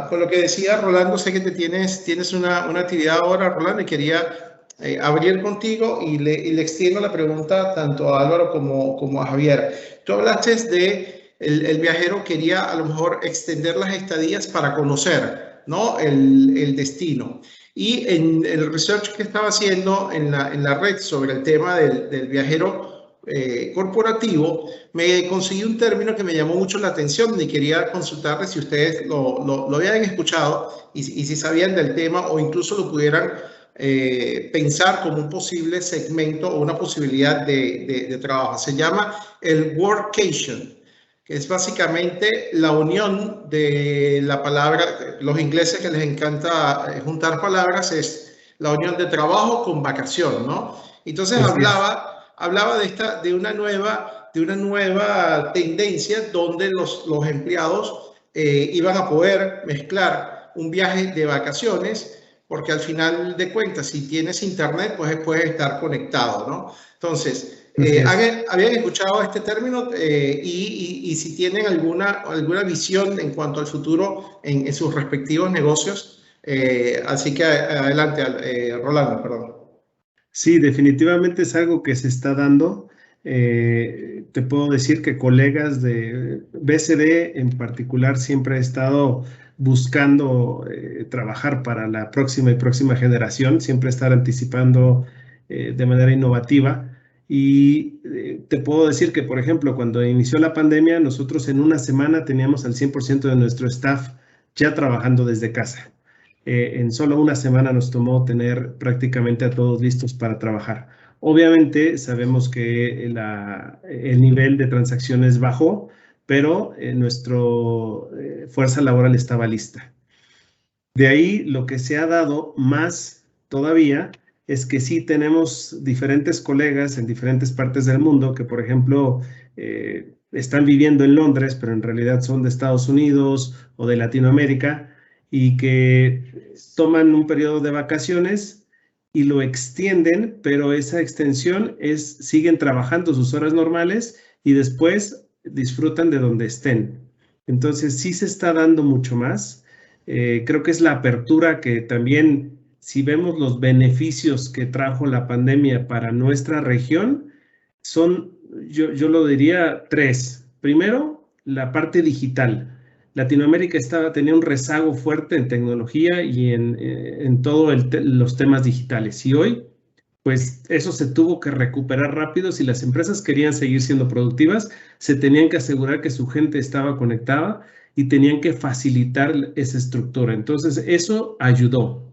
con lo que decía Rolando. Sé que tienes una actividad ahora, Rolando, y quería abrir contigo y le extiendo la pregunta tanto a Álvaro como a Javier. Tú hablaste de el viajero quería a lo mejor extender las estadías para conocer, ¿no?, el destino. Y en el research que estaba haciendo en la red sobre el tema del viajero corporativo, me conseguí un término que me llamó mucho la atención y quería consultarles si ustedes lo habían escuchado y si sabían del tema o incluso lo pudieran pensar como un posible segmento o una posibilidad de trabajo. Se llama el workation, que es básicamente la unión de la palabra, los ingleses que les encanta juntar palabras, es la unión de trabajo con vacación, ¿no? Entonces hablaba de una nueva tendencia donde los empleados iban a poder mezclar un viaje de vacaciones, porque al final de cuentas, si tienes internet, pues puedes estar conectado, ¿no? Entonces, ¿habían escuchado este término? Y si tienen alguna visión en cuanto al futuro en sus respectivos negocios. Así que adelante, Rolando, perdón. Sí, definitivamente es algo que se está dando. Te puedo decir que colegas de BCD en particular siempre ha estado buscando trabajar para la próxima generación, siempre estar anticipando de manera innovativa. Y te puedo decir que, por ejemplo, cuando inició la pandemia, nosotros en una semana teníamos al 100% de nuestro staff ya trabajando desde casa. En solo una semana nos tomó tener prácticamente a todos listos para trabajar. Obviamente sabemos que el nivel de transacciones bajó, pero nuestra fuerza laboral estaba lista. De ahí lo que se ha dado más todavía es que sí tenemos diferentes colegas en diferentes partes del mundo que, por ejemplo, están viviendo en Londres, pero en realidad son de Estados Unidos o de Latinoamérica, y que toman un periodo de vacaciones y lo extienden, pero esa extensión siguen trabajando sus horas normales y después disfrutan de donde estén. Entonces sí se está dando mucho más. Creo que es la apertura que también, si vemos los beneficios que trajo la pandemia para nuestra región, son, yo lo diría, 3. Primero, la parte digital. Latinoamérica tenía un rezago fuerte en tecnología y en todos los temas digitales. Y hoy, pues eso se tuvo que recuperar rápido. Si las empresas querían seguir siendo productivas, se tenían que asegurar que su gente estaba conectada y tenían que facilitar esa estructura. Entonces, eso ayudó.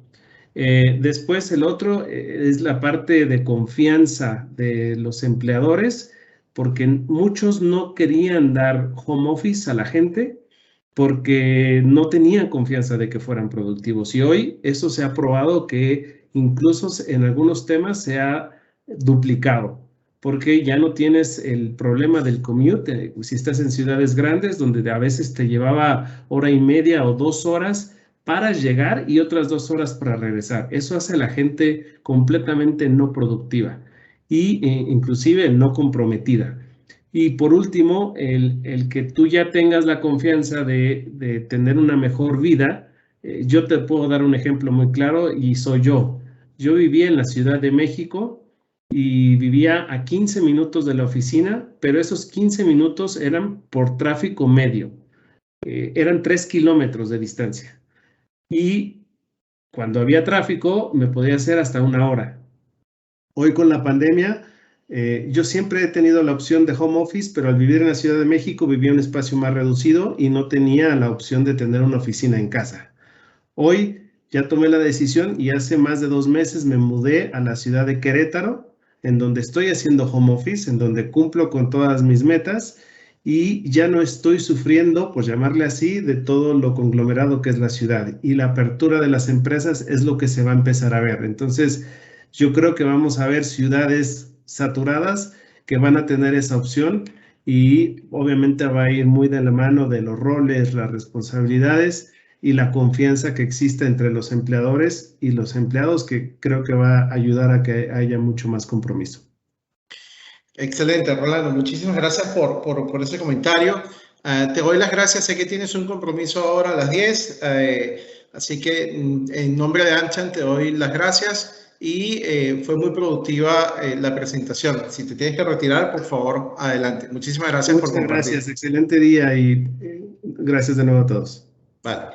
Después, el otro es la parte de confianza de los empleadores, porque muchos no querían dar home office a la gente porque no tenían confianza de que fueran productivos. Y hoy eso se ha probado que incluso en algunos temas se ha duplicado, porque ya no tienes el problema del commute. Si estás en ciudades grandes donde a veces te llevaba 1.5 o 2 horas para llegar y otras 2 horas para regresar. Eso hace a la gente completamente no productiva y inclusive no comprometida. Y por último, el que tú ya tengas la confianza de tener una mejor vida. Yo te puedo dar un ejemplo muy claro y soy yo. Yo vivía en la Ciudad de México y vivía a 15 minutos de la oficina, pero esos 15 minutos eran por tráfico medio. Eran 3 kilómetros de distancia. Y cuando había tráfico me podía hacer hasta 1 hora. Hoy con la pandemia, yo siempre he tenido la opción de home office, pero al vivir en la Ciudad de México vivía en un espacio más reducido y no tenía la opción de tener una oficina en casa. Hoy ya tomé la decisión y hace más de 2 meses me mudé a la ciudad de Querétaro, en donde estoy haciendo home office, en donde cumplo con todas mis metas y ya no estoy sufriendo, por llamarle así, de todo lo conglomerado que es la ciudad. Y la apertura de las empresas es lo que se va a empezar a ver. Entonces, yo creo que vamos a ver ciudades saturadas que van a tener esa opción y obviamente va a ir muy de la mano de los roles, las responsabilidades y la confianza que exista entre los empleadores y los empleados, que creo que va a ayudar a que haya mucho más compromiso. Excelente, Rolando. Muchísimas gracias por ese comentario. Te doy las gracias, sé que tienes un compromiso ahora a las 10, así que en nombre de Anshan te doy las gracias y fue muy productiva la presentación. Si te tienes que retirar, por favor, adelante. Muchísimas gracias por compartir. Muchas gracias, excelente día y gracias de nuevo a todos. Vale.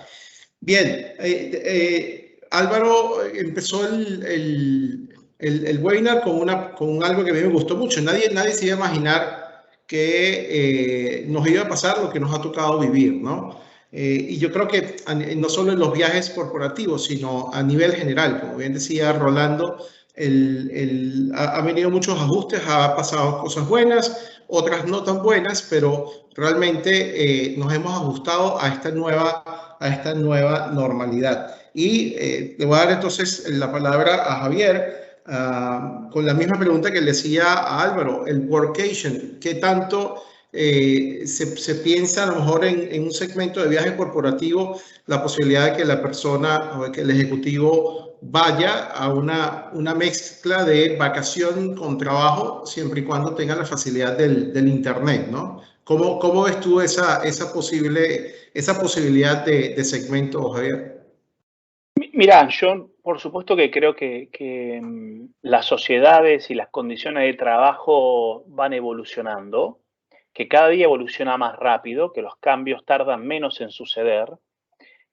Bien, Álvaro empezó el webinar con algo que a mí me gustó mucho. Nadie se iba a imaginar que nos iba a pasar lo que nos ha tocado vivir, ¿no? Y yo creo que no solo en los viajes corporativos, sino a nivel general, como bien decía Rolando, ha venido muchos ajustes, ha pasado cosas buenas, otras no tan buenas, pero realmente nos hemos ajustado a esta nueva normalidad. Y le voy a dar entonces la palabra a Javier con la misma pregunta que le decía a Álvaro, el workation, ¿qué tanto se piensa a lo mejor en un segmento de viaje corporativo la posibilidad de que la persona o de que el ejecutivo vaya a una mezcla de vacación con trabajo siempre y cuando tenga la facilidad del internet, ¿no? ¿Cómo ves tú esa posibilidad de segmento, Javier? Mira, yo por supuesto que creo que las sociedades y las condiciones de trabajo van evolucionando, que cada día evoluciona más rápido, que los cambios tardan menos en suceder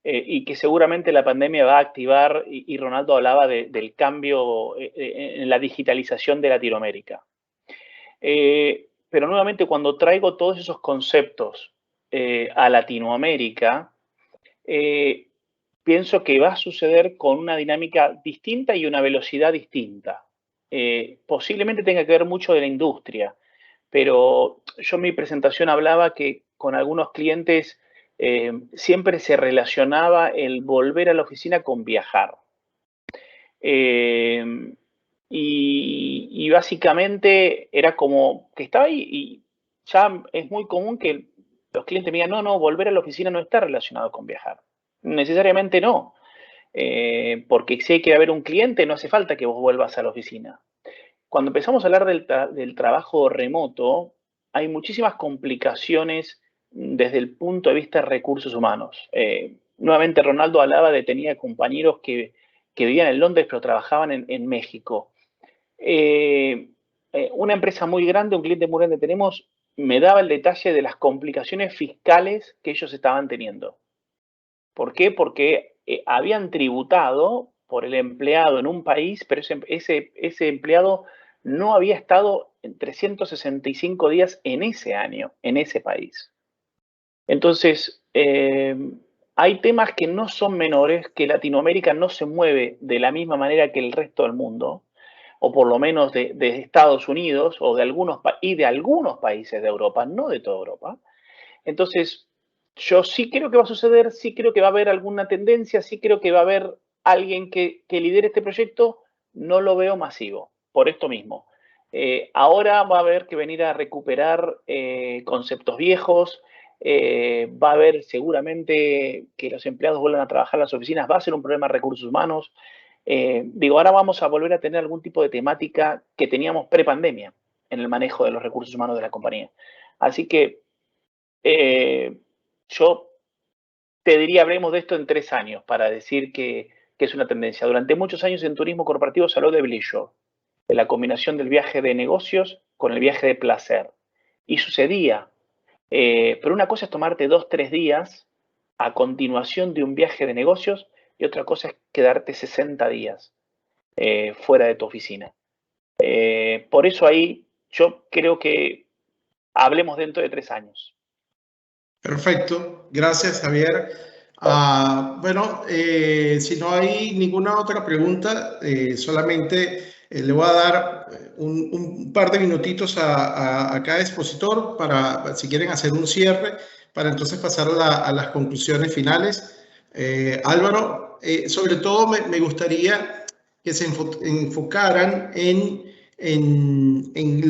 y que seguramente la pandemia va a activar, y Ronaldo hablaba del cambio en la digitalización de Latinoamérica. Pero nuevamente cuando traigo todos esos conceptos a Latinoamérica, pienso que va a suceder con una dinámica distinta y una velocidad distinta. Posiblemente tenga que ver mucho de la industria, pero yo en mi presentación hablaba que con algunos clientes siempre se relacionaba el volver a la oficina con viajar. Y básicamente era como que estaba ahí y ya es muy común que los clientes me digan, no, volver a la oficina no está relacionado con viajar. Necesariamente no, porque si hay que haber un cliente no hace falta que vos vuelvas a la oficina. Cuando empezamos a hablar del trabajo remoto, hay muchísimas complicaciones desde el punto de vista de recursos humanos. Nuevamente Ronaldo hablaba de tenía compañeros que vivían en Londres pero trabajaban en México. Una empresa muy grande, un cliente muy grande tenemos, me daba el detalle de las complicaciones fiscales que ellos estaban teniendo. ¿Por qué? Porque habían tributado por el empleado en un país, pero ese empleado no había estado en 365 días en ese año, en ese país. Entonces, hay temas que no son menores, que Latinoamérica no se mueve de la misma manera que el resto del mundo, o por lo menos de Estados Unidos o de algunos países de Europa, no de toda Europa. Entonces, yo sí creo que va a suceder, sí creo que va a haber alguna tendencia, sí creo que va a haber alguien que lidere este proyecto, no lo veo masivo, por esto mismo. Ahora va a haber que venir a recuperar conceptos viejos, va a haber seguramente que los empleados vuelvan a trabajar en las oficinas, va a ser un problema de recursos humanos. Ahora vamos a volver a tener algún tipo de temática que teníamos pre-pandemia en el manejo de los recursos humanos de la compañía. Así que yo te diría, hablemos de esto en 3 años para decir que es una tendencia. Durante muchos años en turismo corporativo se habló de leisure, de la combinación del viaje de negocios con el viaje de placer. Y sucedía. Pero una cosa es tomarte 2-3 días a continuación de un viaje de negocios y otra cosa es quedarte 60 días fuera de tu oficina. Por eso ahí yo creo que hablemos dentro de 3 años. Perfecto, gracias Javier. Bueno, si no hay ninguna otra pregunta, solamente le voy a dar un par de minutitos a cada expositor para, si quieren hacer un cierre, para entonces pasar a las conclusiones finales. Álvaro, sobre todo me gustaría que se enfocaran en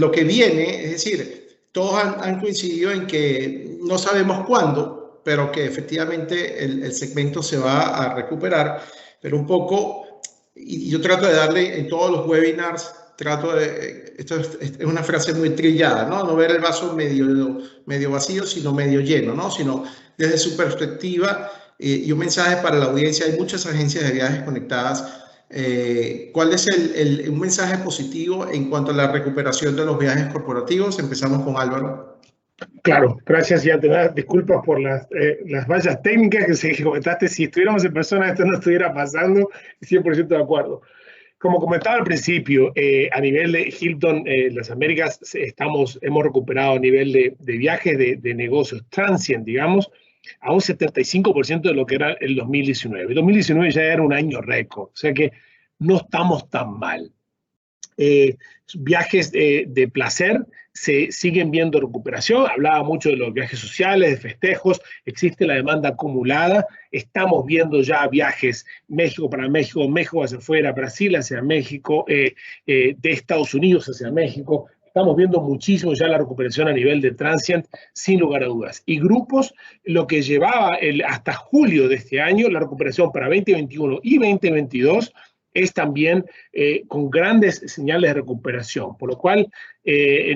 lo que viene, es decir, todos han coincidido en que no sabemos cuándo, pero que efectivamente el segmento se va a recuperar, pero un poco, y yo trato de darle en todos los webinars, trato de esto es una frase muy trillada, ¿no? No ver el vaso medio vacío, sino medio lleno, ¿no? Sino desde su perspectiva y un mensaje para la audiencia. Hay muchas agencias de viajes conectadas. ¿Cuál es un mensaje positivo en cuanto a la recuperación de los viajes corporativos? Empezamos con Álvaro. Claro, gracias y antes disculpas por las fallas técnicas que comentaste. Si estuviéramos en persona esto no estuviera pasando, 100% de acuerdo. Como comentaba al principio, a nivel de Hilton, las Américas, hemos recuperado a nivel de viajes de negocios transient, digamos, a un 75% de lo que era el 2019. El 2019 ya era un año récord, o sea que no estamos tan mal. Viajes de placer se siguen viendo recuperación. Hablaba mucho de los viajes sociales, de festejos. Existe la demanda acumulada. Estamos viendo ya viajes México para México, México hacia afuera, Brasil hacia México, de Estados Unidos hacia México. Estamos viendo muchísimo ya la recuperación a nivel de transient, sin lugar a dudas. Y grupos, lo que llevaba hasta julio de este año, la recuperación para 2021 y 2022, es también con grandes señales de recuperación, por lo cual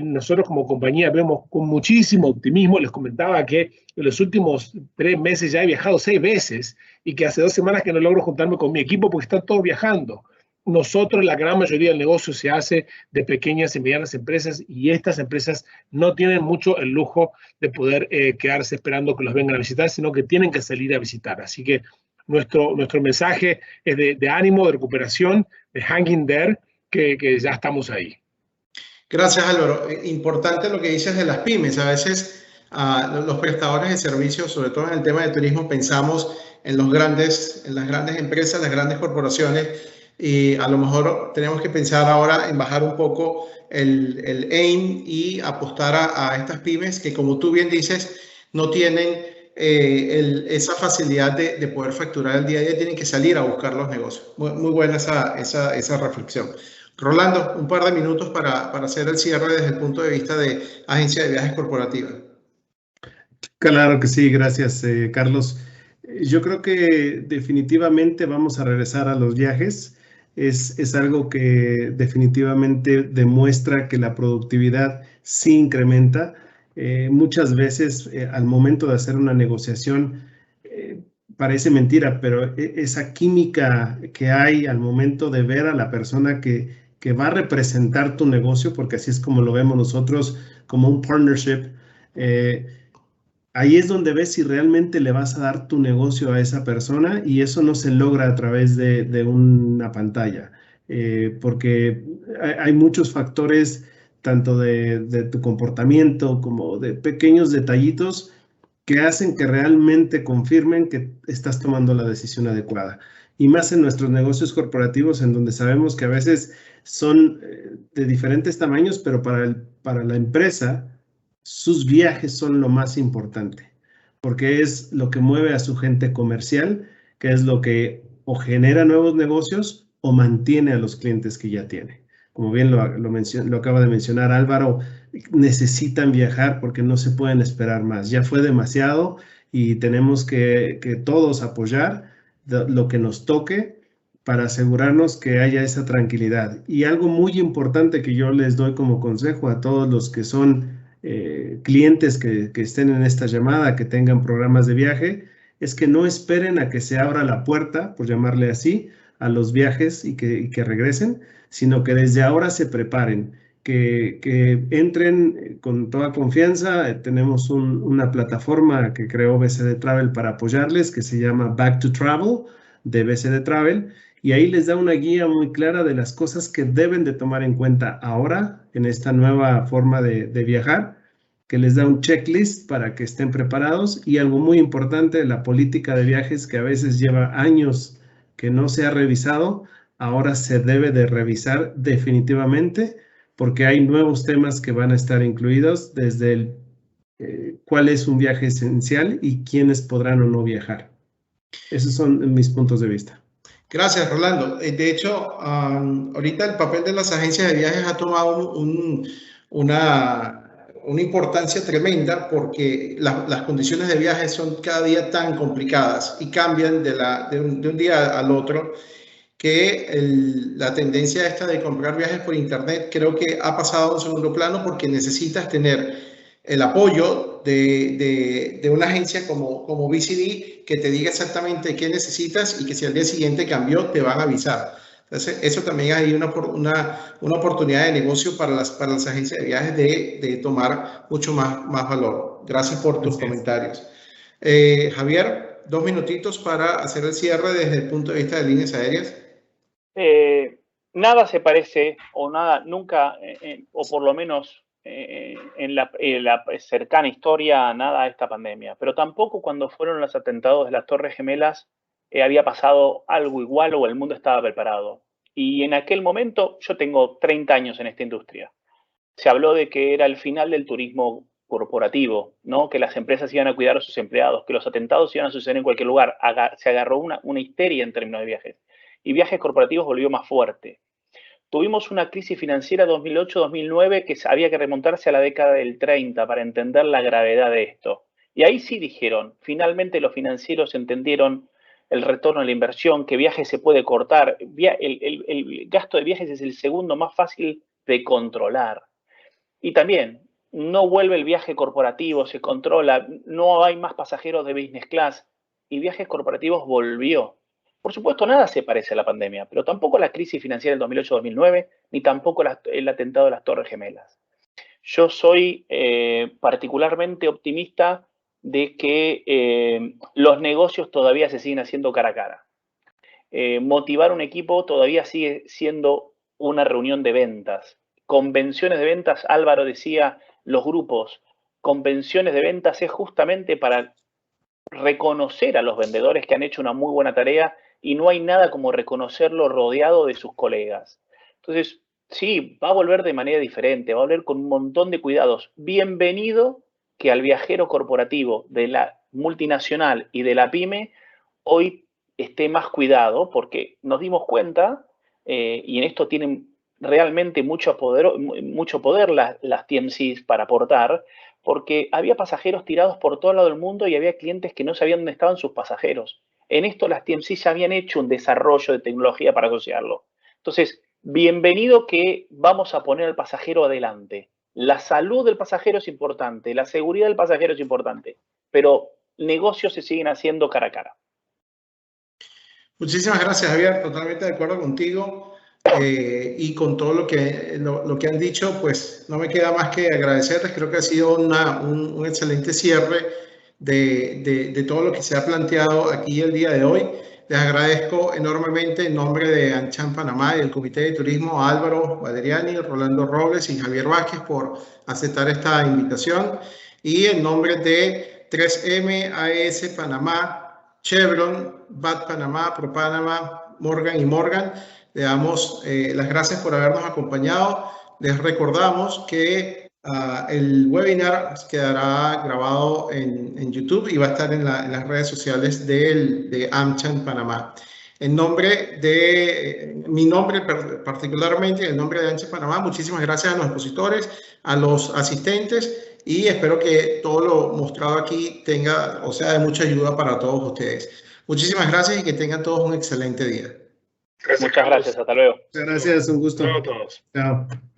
nosotros como compañía vemos con muchísimo optimismo. Les comentaba que en los últimos 3 meses ya he viajado 6 veces y que hace 2 semanas que no logro juntarme con mi equipo porque están todos viajando. Nosotros, la gran mayoría del negocio se hace de pequeñas y medianas empresas y estas empresas no tienen mucho el lujo de poder quedarse esperando que los vengan a visitar, sino que tienen que salir a visitar. Así que nuestro mensaje es de ánimo, de recuperación, de hanging there, que ya estamos ahí. Gracias, Álvaro. Importante lo que dices de las pymes. A veces los prestadores de servicios, sobre todo en el tema de turismo, pensamos en las grandes empresas, las grandes corporaciones, y a lo mejor tenemos que pensar ahora en bajar un poco el aim y apostar a estas pymes que, como tú bien dices, no tienen esa facilidad de poder facturar el día a día, tienen que salir a buscar los negocios. Muy buena esa reflexión. Rolando, un par de minutos para hacer el cierre desde el punto de vista de agencia de viajes corporativa. Claro que sí, gracias, Carlos. Yo creo que definitivamente vamos a regresar a los viajes. Es algo que definitivamente demuestra que la productividad sí incrementa. Muchas veces al momento de hacer una negociación parece mentira, pero esa química que hay al momento de ver a la persona que va a representar tu negocio, porque así es como lo vemos nosotros, como un partnership, ahí es donde ves si realmente le vas a dar tu negocio a esa persona, y eso no se logra a través de una pantalla, porque hay muchos factores, tanto de tu comportamiento como de pequeños detallitos que hacen que realmente confirmen que estás tomando la decisión adecuada. Y más en nuestros negocios corporativos, en donde sabemos que a veces son de diferentes tamaños, pero para la empresa, sus viajes son lo más importante, porque es lo que mueve a su gente comercial, que es lo que o genera nuevos negocios o mantiene a los clientes que ya tiene. Como bien lo acaba de mencionar Álvaro, necesitan viajar porque no se pueden esperar más. Ya fue demasiado y tenemos que todos apoyar lo que nos toque para asegurarnos que haya esa tranquilidad. Y algo muy importante que yo les doy como consejo a todos los que son clientes que estén en esta llamada, que tengan programas de viaje, es que no esperen a que se abra la puerta, por llamarle así, a los viajes y que regresen, sino que desde ahora se preparen, que entren con toda confianza. Tenemos una plataforma que creó BCD Travel para apoyarles, que se llama Back to Travel, de BCD Travel, y ahí les da una guía muy clara de las cosas que deben de tomar en cuenta ahora en esta nueva forma de viajar, que les da un checklist para que estén preparados. Y algo muy importante, la política de viajes, que a veces lleva años que no se ha revisado, ahora se debe de revisar definitivamente, porque hay nuevos temas que van a estar incluidos, desde cuál es un viaje esencial y quiénes podrán o no viajar. Esos son mis puntos de vista. Gracias, Rolando. De hecho, ahorita el papel de las agencias de viajes ha tomado una importancia tremenda, porque las condiciones de viaje son cada día tan complicadas y cambian de un día al otro, que la tendencia esta de comprar viajes por internet creo que ha pasado a un segundo plano porque necesitas tener el apoyo de una agencia como BCD que te diga exactamente qué necesitas y que si al día siguiente cambió te van a avisar. Entonces, eso también hay una oportunidad de negocio para las agencias de viajes de tomar mucho más valor. Gracias por tus comentarios. Javier, 2 minutitos para hacer el cierre desde el punto de vista de líneas aéreas. Nada se parece, o nada, nunca, o por lo menos en la cercana historia, nada a esta pandemia. Pero tampoco cuando fueron los atentados de las Torres Gemelas había pasado algo igual o el mundo estaba preparado. Y en aquel momento, yo tengo 30 años en esta industria, se habló de que era el final del turismo corporativo, ¿no? Que las empresas iban a cuidar a sus empleados, que los atentados iban a suceder en cualquier lugar. Se agarró una histeria en términos de viajes. Y viajes corporativos volvió más fuerte. Tuvimos una crisis financiera 2008-2009 que había que remontarse a la década del 30 para entender la gravedad de esto. Y ahí sí dijeron, finalmente los financieros entendieron el retorno a la inversión, que viajes se puede cortar. El gasto de viajes es el segundo más fácil de controlar. Y también, no vuelve el viaje corporativo, se controla, no hay más pasajeros de business class y viajes corporativos volvió. Por supuesto, nada se parece a la pandemia, pero tampoco la crisis financiera del 2008-2009, ni tampoco el atentado de las Torres Gemelas. Yo soy particularmente optimista de que los negocios todavía se siguen haciendo cara a cara. Motivar un equipo todavía sigue siendo una reunión de ventas. Convenciones de ventas, Álvaro decía, los grupos, convenciones de ventas es justamente para reconocer a los vendedores que han hecho una muy buena tarea y no hay nada como reconocerlo rodeado de sus colegas. Entonces, sí, va a volver de manera diferente, va a volver con un montón de cuidados. Bienvenido que al viajero corporativo de la multinacional y de la pyme hoy esté más cuidado porque nos dimos cuenta, y en esto tienen realmente mucho poder las TMCs para aportar, porque había pasajeros tirados por todo lado del mundo y había clientes que no sabían dónde estaban sus pasajeros. En esto las TMCs ya habían hecho un desarrollo de tecnología para asociarlo. Entonces, bienvenido que vamos a poner al pasajero adelante. La salud del pasajero es importante, la seguridad del pasajero es importante, pero negocios se siguen haciendo cara a cara. Muchísimas gracias, Javier. Totalmente de acuerdo contigo. Y con todo lo que han dicho, pues no me queda más que agradecerles. Creo que ha sido un excelente cierre de todo lo que se ha planteado aquí el día de hoy. Les agradezco enormemente en nombre de AmCham Panamá y el Comité de Turismo a Álvaro Valeriani, Rolando Robles y Javier Vázquez por aceptar esta invitación. Y en nombre de 3M, AES Panamá, Chevron, BAT Panamá, ProPanamá, Morgan y Morgan, le damos las gracias por habernos acompañado. Les recordamos que el webinar quedará grabado en YouTube y va a estar en las redes sociales de AmCham Panamá. En nombre de mi nombre particularmente, en nombre de AmCham Panamá, muchísimas gracias a los expositores, a los asistentes y espero que todo lo mostrado aquí sea de mucha ayuda para todos ustedes. Muchísimas gracias y que tengan todos un excelente día. Muchas gracias, hasta luego. Muchas gracias, un gusto. Hasta luego a todos. Chao.